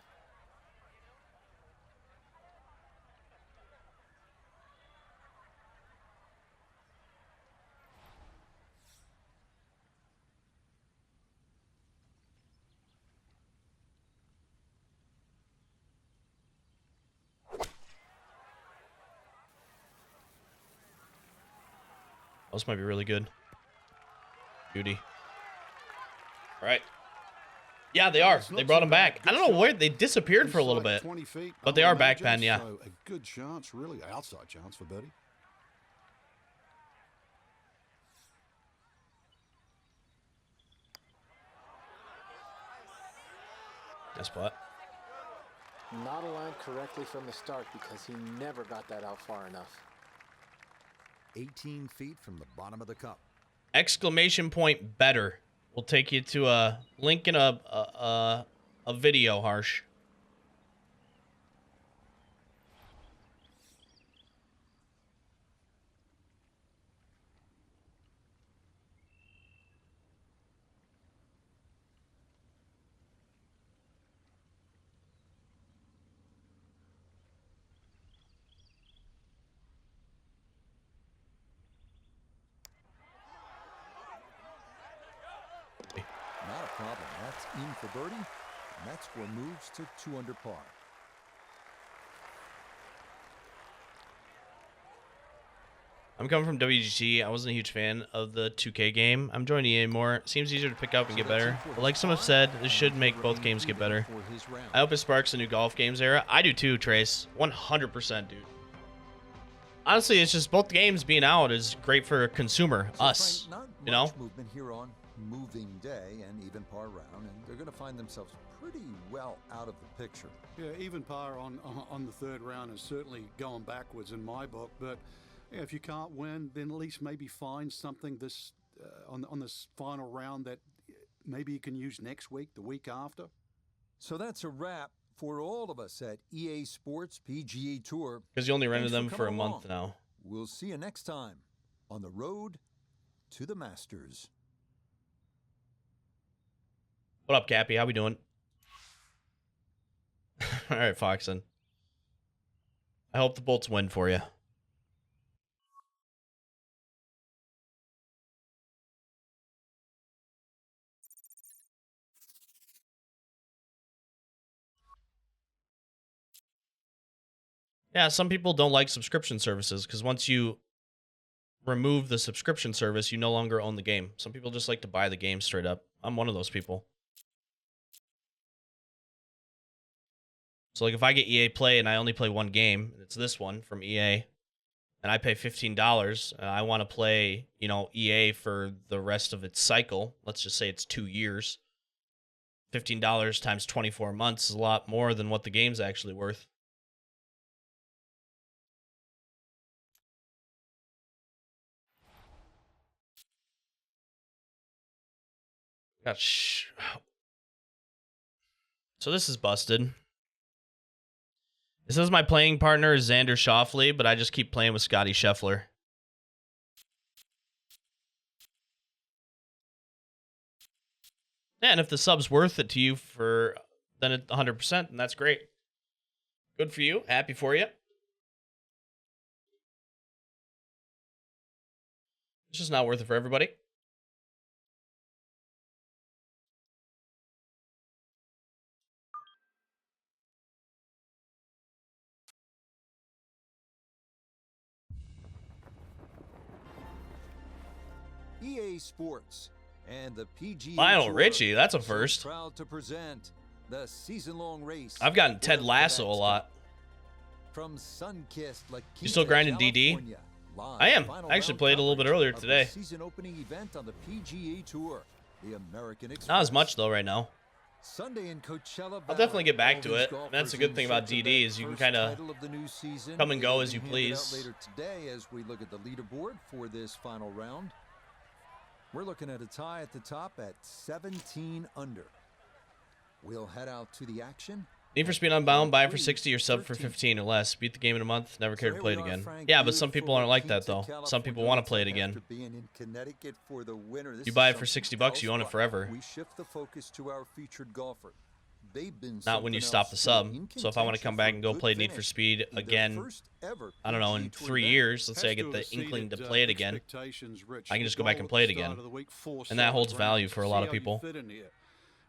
Those might be really good. Beauty. All right. Yeah, they are. They brought them back. I don't know where they disappeared for a little bit, but they are back, Ben. Yeah. So a good chance, really, outside chance for birdie. Nice putt. Not aligned correctly from the start because he never got that out far enough. 18 feet from the bottom of the cup. Exclamation point better. We'll take you to a link in a video, Harsh. Not a problem. That's in for birdie. And that score moves to 2 under par. I'm coming from WGT. I wasn't a huge fan of the 2K game. I'm joining EA more. Seems easier to pick up and get better. But like some have said, this should make both games get better. I hope it sparks a new golf games era. I do too, Trace. 100%, dude. Honestly, it's just both games being out is great for consumer, us, you know? Movement here on moving day and even par round, and they're going to find themselves pretty well out of the picture. Yeah, even par on the third round is certainly going backwards in my book, but yeah, if you can't win, then at least maybe find something this on this final round that maybe you can use next week, the week after. So that's a wrap for all of us at EA Sports PGA Tour. Because you only rented them Thanks for a coming month along. now. We'll see you next time on the road to the Masters. What up, Cappy? How we doing? All right, Foxen. I hope the Bolts win for you. Yeah, some people don't like subscription services because once you remove the subscription service, you no longer own the game. Some people just like to buy the game straight up. I'm one of those people. So like if I get EA Play and I only play one game, it's this one from EA, and I pay $15, and I want to play, you know, EA for the rest of its cycle. Let's just say it's 2 years. $15 times 24 months is a lot more than what the game's actually worth. Gosh. So this is busted. It says my playing partner is Xander Schauffele, but I just keep playing with Scotty Scheffler. Yeah, and if the sub's worth it to you for then at 100%, then that's great. Good for you. Happy for you. It's just not worth it for everybody. EA Sports and the PGA Lionel Tour Richie, that's a so first. proud to present the season-long race. I've gotten Ted for the Lasso a Quebec lot. Cup. From sun-kissed La You still grinding DD? California, live I am. final I actually round played a little bit coverage earlier of the today. season-opening event on the PGA Tour, the American Express. Not as much though right now. Sunday in Coachella I'll definitely get back Valley. to All it. these And that's a golfers good in thing about search of DD their is you can first kind of title of the new season. come and go It'll as be you handed out please. Later today as we look at the leaderboard for this final round. We're looking at a tie at the top at 17 under. We'll head out to the action. Need for Speed Unbound, buy it for 60 or sub for 15 or less. Beat the game in a month, never care to play it again. Yeah, but some people aren't like that though. Some people want to play it again. You buy it for $60, you own it forever. We shift the focus to our featured golfer. They've been Not when you something stop else the too, sub. in So if I want to come back and go contention play for Need good for finish Speed in their again, first ever I don't know, in PGA Tour 3 event. years, let's say I Has get to the have inkling to exceeded, play it again, expectations, Rich. I can The just go back goal and at play it the start again. of the week, 4 And that holds solid value rounds. for a See lot of how you people. fit in here.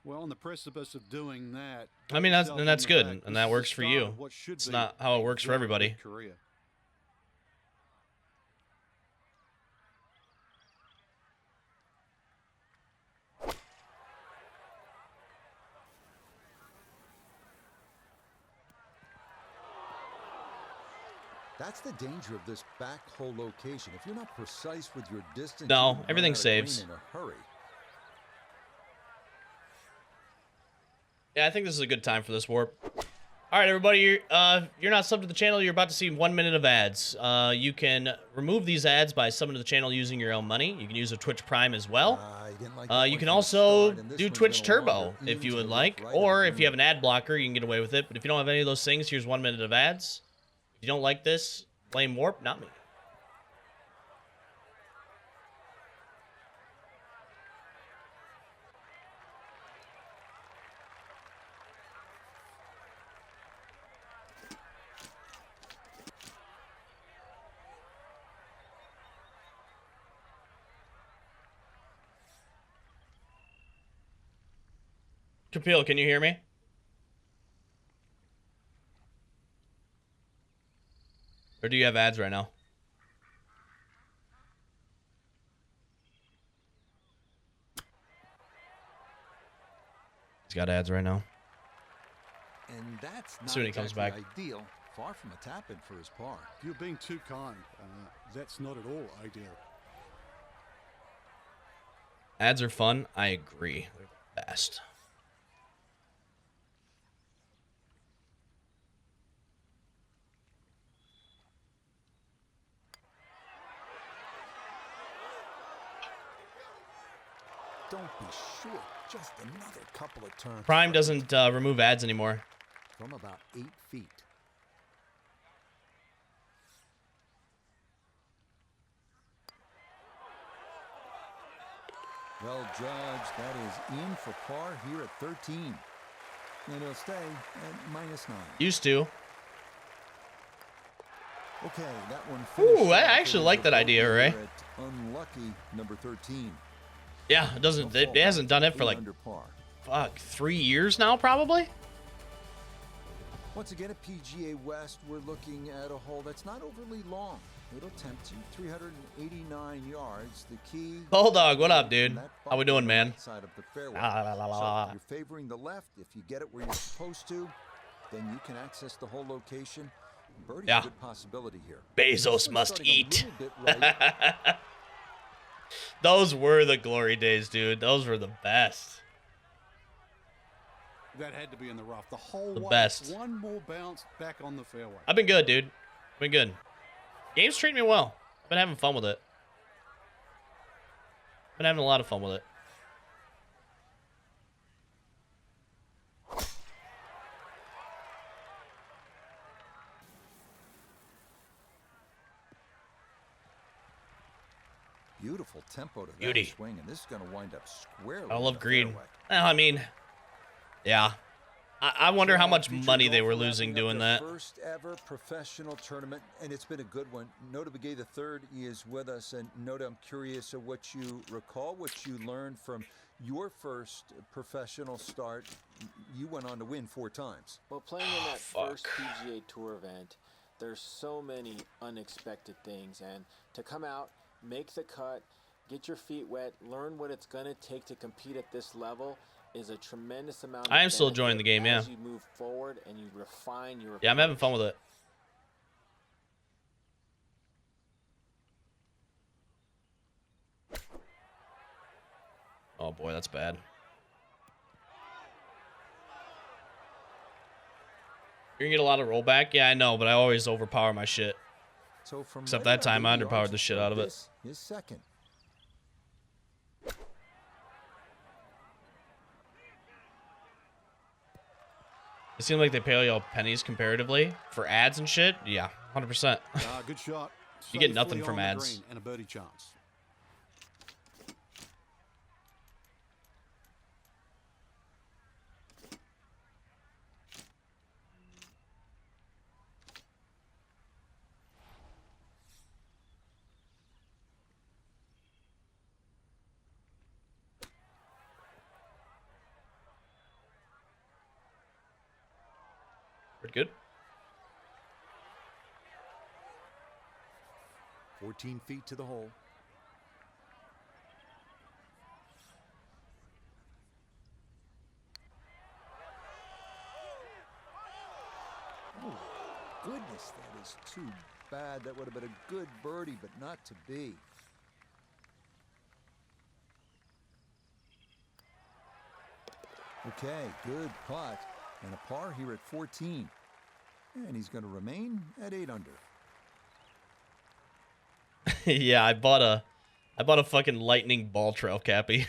Well, on the precipice of doing that, I mean, pat yourself and that's on the good, back. and This that is works the for start you. of what should It's be not how it a works for very everybody. good career. That's the danger of this back hole location. If you're not precise with your distance, No, you can run everything out of green saves. in a hurry. Yeah, I think this is a good time for this warp. All right, everybody, you're not subbed to the channel. You're about to see 1 minute of ads. You can remove these ads by subbing to the channel using your own money. You can use a Twitch Prime as well. I didn't like that You one can from the also start, and this do one's Twitch gonna Turbo wander if you into would the like, left, right or of the if you have green. an ad blocker, you can get away with it. But if you don't have any of those things, here's 1 minute of ads. If you don't like this, blame Warp, not me. Kapil, can you hear me? Or do you have ads right now? He's got ads right now. And that's not Soon he comes exactly back. ideal. Far from a tap-in for his par. You're being too kind. That's not at all ideal. Ads are fun. I agree. They're the best. Don't be short. Just another couple of turns. Prime doesn't remove ads anymore. From about 8 feet. Well judged, that is in for par here at 13. And it'll stay at -9. Used to. Okay, that one Ooh, finished I off actually with like a that idea, bogey Ray. here at unlucky number 13. Yeah, it doesn't. It hasn't done it for like under par. fuck 3 years now, probably. Once again, at PGA West, we're looking at a hole that's not overly long. It'll tempt you 389 yards. The key. Bulldog, what up, dude? How we doing, man? Side of the fairway. So if you're favoring the left. If you get it where you're supposed to, then you can access the whole location. Birdie's a good possibility here. Bezos must eat. Those were the glory days, dude. Those were the best. That had to be in the rough. The whole The way. best. One more bounce back on the fairway. I've been good, dude. Been good. Game's treating me well. I've been having fun with it. Been having a lot of fun with it. Beautiful tempo to Beauty. that swing, and this is going to wind up squarely. I in love the green. fairway. Well, I mean, yeah. I wonder how much Featured money they golfer were wrapping losing up doing their that. First ever professional tournament, and it's been a good one. Nota Begay III is with us, and Nota, I'm curious of what you recall, what you learned from your first professional start. You went on to win 4 times. Well, playing in that first PGA Tour event, there's so many unexpected things, and to come out, make the cut, get your feet wet, learn what it's going to take to compete at this level is a tremendous amount of I am still benefit enjoying the game, yeah. as you move forward and you refine your Yeah, I'm having approach. fun with it. Oh boy, that's bad. You're gonna get a lot of rollback? Yeah, I know, but I always overpower my shit. So from Except right that time, around I 80 underpowered yards, the shit out of it. this is second. It seems like they pay y'all pennies comparatively for ads and shit. Yeah, 100%. Good shot. You get nothing Safely from on the ads. green and a birdie chance. Pretty good. 14 feet to the hole. Oh, goodness, that is too bad. That would have been a good birdie, but not to be. Okay, good putt. And a par here at 14. And he's going to remain at 8 under. Yeah, I bought a fucking lightning ball trail, Cappy.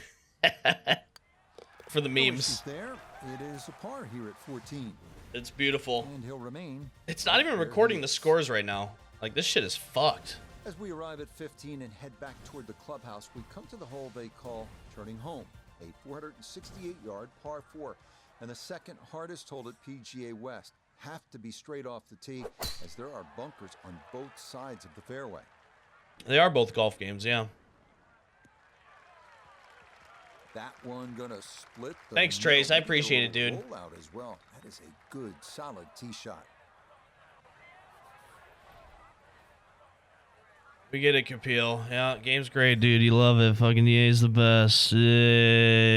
For the No memes. issues there. It is a par here at 14. It's beautiful. And he'll remain. It's not even where recording he the is. scores right now. Like, this shit is fucked. As we arrive at 15 and head back toward the clubhouse, we come to the hole they call Turning Home, a 468-yard par 4, and the second hardest hole at PGA West. Have to be straight off the tee, as there are bunkers on both sides of the fairway. They are both golf games, yeah. That one gonna split. The Thanks, Trace. I middle. appreciate it, dude. Roll out as well. That is a good, solid tee shot. We get it, Kapil. Yeah, game's great, dude. You love it. Fucking EA's the best. Yay.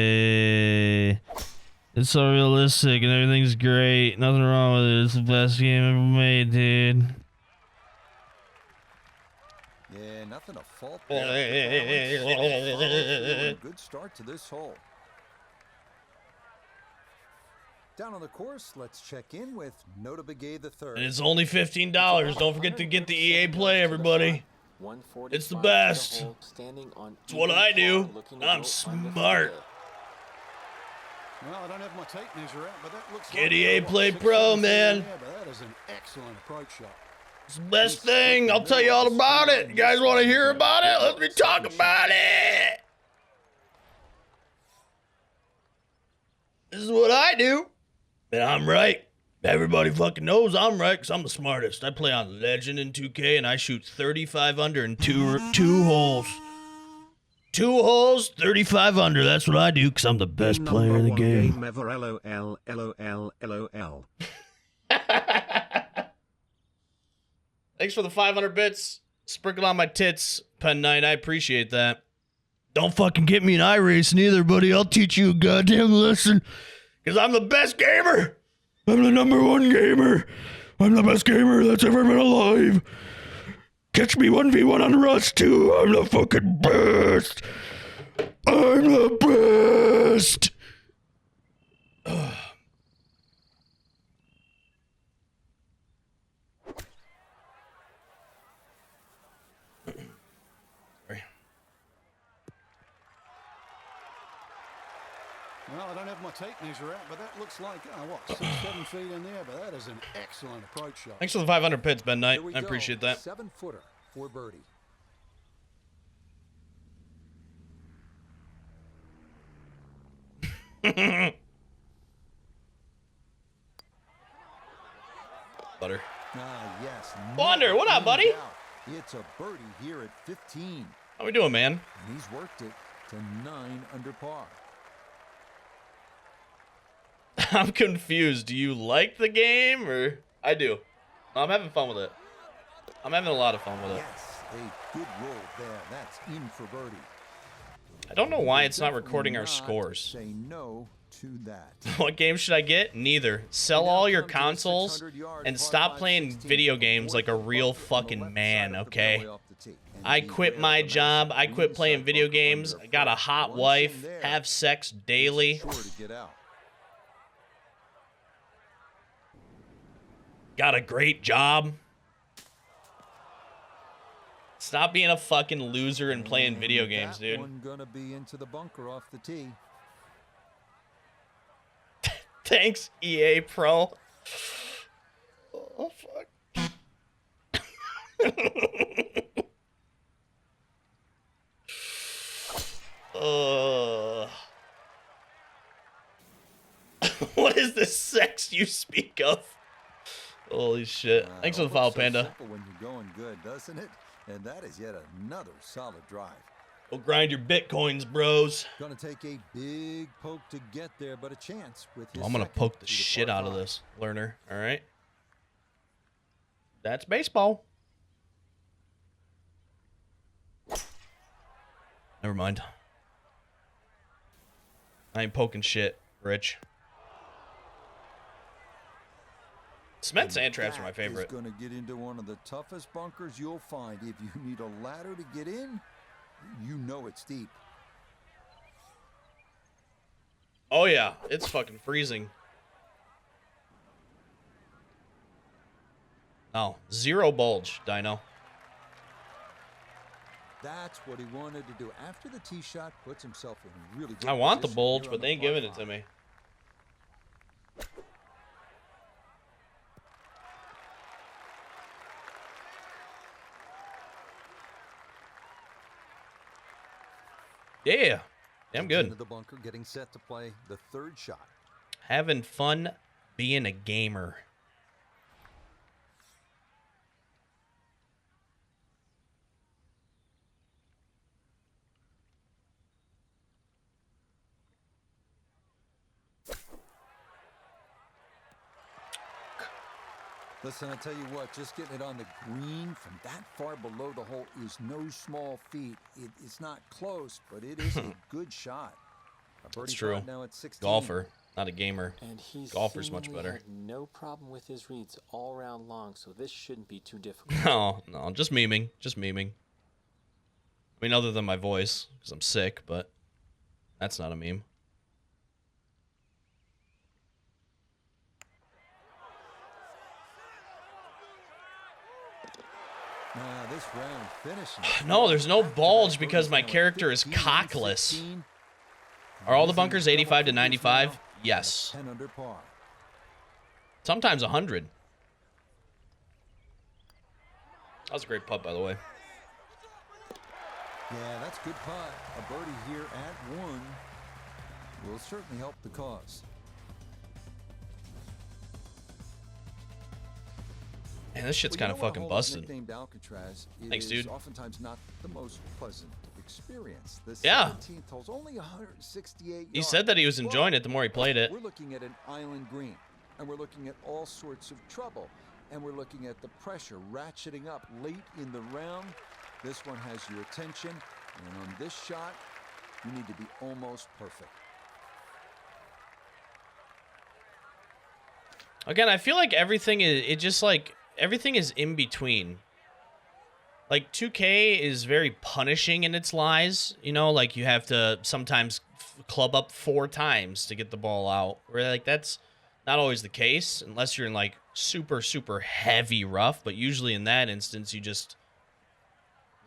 It's so realistic and everything's great. Nothing wrong with it. It's the best game ever made, dude. Yeah, nothing to fault there. Good start to this hole. Down on the course, let's check in with Nota Begay III. And it's only $15. Don't forget to get the EA play, everybody. It's the best. It's what I do. I'm smart. Well, I don't have my tape measure out, but that looks Get like EA what, Play 6 Pro, feet man. in there, but that is an excellent approach shot. It's the best thing. I'll tell you all about it. You guys want to hear about it? Let me talk about it. This is what I do. And I'm right. Everybody fucking knows I'm right because I'm the smartest. I play on Legend in 2K and I shoot 35 under in two holes. 2 holes, 35 under. That's what I do because I'm the best player in the game. Ever, LOL, LOL, LOL. Thanks for the 500 bits. Sprinkled on my tits, Pen Knight. I appreciate that. Don't fucking get me an iRace neither, buddy. I'll teach you a goddamn lesson. Because I'm the best gamer. I'm the #1 gamer. I'm the best gamer that's ever been alive. Catch me 1v1 on Rust 2. I'm the fucking best. I'm the best. Well, I don't have my tape measure out, but that looks like, what, 6-7 feet in there, but that is an excellent approach shot. Thanks for the 500 bits, Ben Knight. Here we I go. appreciate that. 7-footer for birdie. Butter. Yes. Wonder, what up, buddy? It's a birdie here at 15. How we doing, man? And he's worked it to 9 under par. I'm confused. Do you like the game, or I do? I'm having fun with it. I'm having a lot of fun with it. Yes, a good roll there. That's in for birdie. I don't know why it's not Definitely recording our not scores. Say no to that. What game should I get? Neither. Sell all your consoles and stop playing video games like a real fucking man, okay? I quit my job. I quit playing video games. I got a hot wife. Have sex daily. Got a great job. Stop being a fucking loser and playing video games, dude. One gonna be into the bunker off the tee. Thanks, EA Pro. Oh, fuck. What is this sex you speak of? Holy shit. Thanks for the follow, Panda. Simple when you're going good, doesn't it? And that is yet another solid drive. Go grind your bitcoins, bros. Gonna take a big poke to get there, but a chance with his I'm gonna second poke the to shit par out of five. this, learner. All right. That's baseball. Never mind. I ain't poking shit, Rich. Cement sand traps are my favorite. Is gonna get into one of the toughest bunkers you'll find. If you need a ladder to get in, you know it's deep. Oh yeah, it's fucking freezing. Oh, 0 bulge, Dino. That's what he wanted to do. After the tee shot, puts himself in really good I want the position bulge, here but on they ain't the par giving it to five. me. Yeah, I'm good. Into the bunker, getting set to play the third shot. Having fun being a gamer. Listen, I tell you what, just getting it on the green from that far below the hole is no small feat. It's not close, but it is a good shot. A birdie That's true. shot now at 16. Golfer, not a gamer. And he's Golfer's much seemingly better. had no problem with his reads all round long, so this shouldn't be too difficult. No, just memeing. Just memeing. I mean, other than my voice, because I'm sick, but that's not a meme. This round finishing. No, there's no bulge because my character is cockless. Are all the bunkers 85 to 95? Yes. 10 under par. Sometimes 100. That was a great putt, by the way. Yeah, that's good putt. A birdie here at 1 will certainly help the cause. Man, this shit's kind of fucking busted. Nicknamed Alcatraz Thanks, is dude. oftentimes not the most pleasant experience. The Yeah. 17th hole's only 168 He yards, said that he was enjoying but it the more he played it. We're looking at an island green. And we're looking at all sorts of trouble. And we're looking at the pressure ratcheting up late in the round. This one has your attention. And on this shot, you need to be almost perfect. Again, I feel like everything is in between. Like 2K is very punishing in its lies, you know, like you have to sometimes club up 4 times to get the ball out. Where like that's not always the case unless you're in like super heavy rough, but usually in that instance you just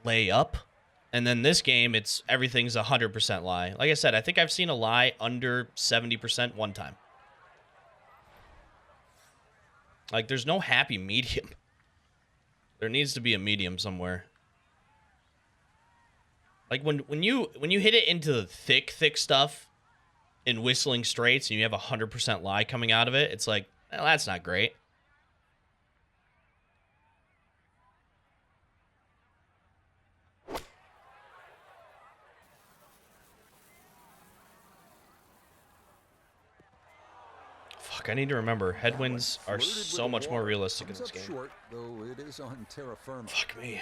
lay up. And then this game, everything's 100% lie. Like I said, I think I've seen a lie under 70% one time. Like there's no happy medium. There needs to be a medium somewhere. Like when you hit it into the thick stuff in whistling straights and you have 100% lie coming out of it, it's like, well, that's not great. Fuck, I need to remember. Headwinds are so much more realistic in this game. Short, though it is on terra firma. Fuck me.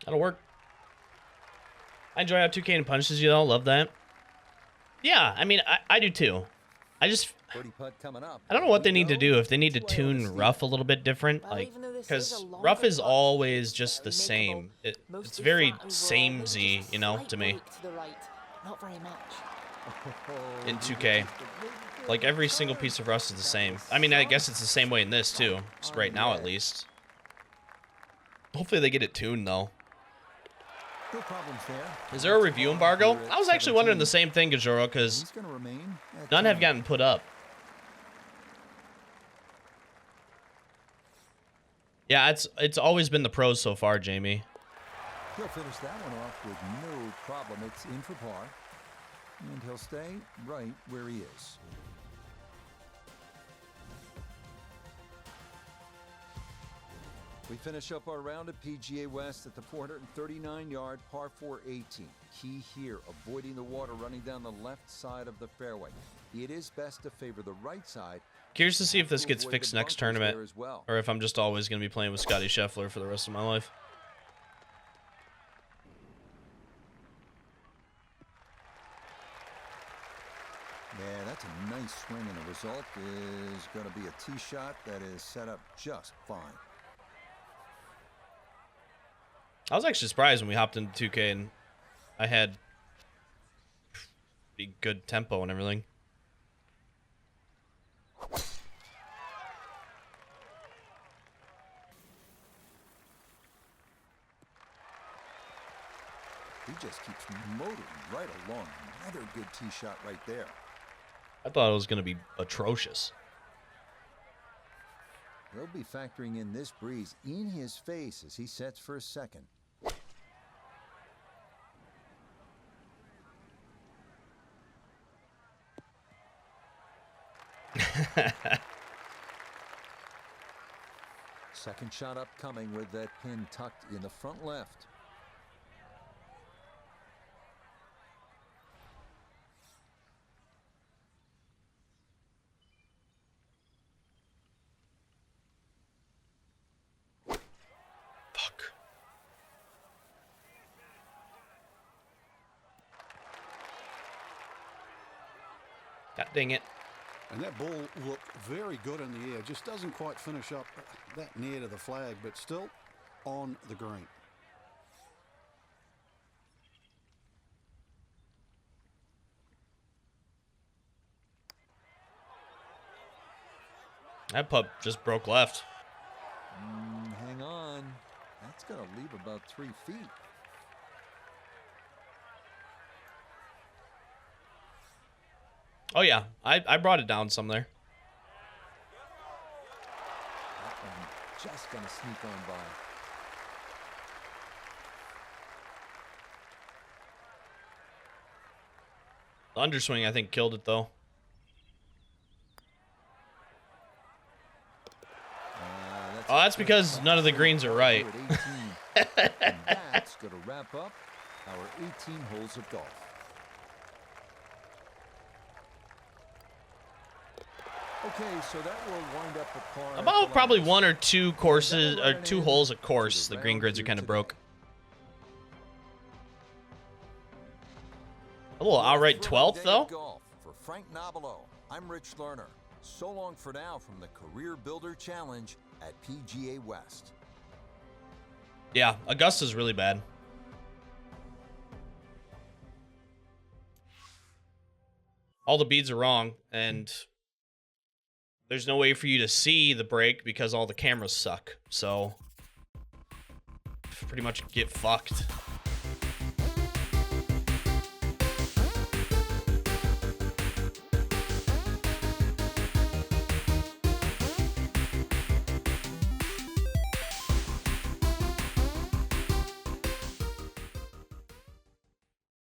That'll work. I enjoy how 2K punishes you, though. Love that. Yeah, I mean, I do too. I don't know what they need to do. If they need to tune rough a little bit different, like, because rough is always just the same. It's very samey, you know, to me. In 2K, like every single piece of rough is the same. I mean, I guess it's the same way in this too, just right now at least. Hopefully they get it tuned though. No problems there. Is there a review embargo? I was actually wondering the same thing, Gajoro, because none have gotten put up. Yeah, it's always been the pros so far, Jamie. He'll finish that one off with no problem. It's in for par. And he'll stay right where he is. We finish up our round at PGA West at the 439-yard par 4 18. Key here, avoiding the water running down the left side of the fairway. It is best to favor the right side. Curious to see if this gets fixed next tournament, or if I'm just always going to be playing with Scotty Scheffler for the rest of my life. Yeah, that's a nice swing, and the result is going to be a tee shot that is set up just fine. I was actually surprised when we hopped into 2K and I had pretty good tempo and everything. He just keeps motoring right along. Another good tee shot right there. I thought it was going to be atrocious. He'll be factoring in this breeze in his face as he sets for a second. Second shot upcoming with that pin tucked in the front left. God dang it. And that ball looked very good in the air. Just doesn't quite finish up that near to the flag, but still on the green. That putt just broke left. Hang on. That's going to leave about 3 feet. Oh, yeah. I brought it down some there. just going to sneak on by. The underswing, I think, killed it, though. Oh, that's because none of the greens are right. And that's going to wrap up our 18 holes of golf. Okay, so that will wind up a par. About probably one or two courses, or 2 holes a course. The green grids are kind of broke. A little outright 12th, though. For Frank Nobilo, I'm Rich Lerner. So long for now from the Career Builder Challenge at PGA West. Yeah, Augusta's really bad. All the beads are wrong, and there's no way for you to see the break because all the cameras suck. So, pretty much get fucked.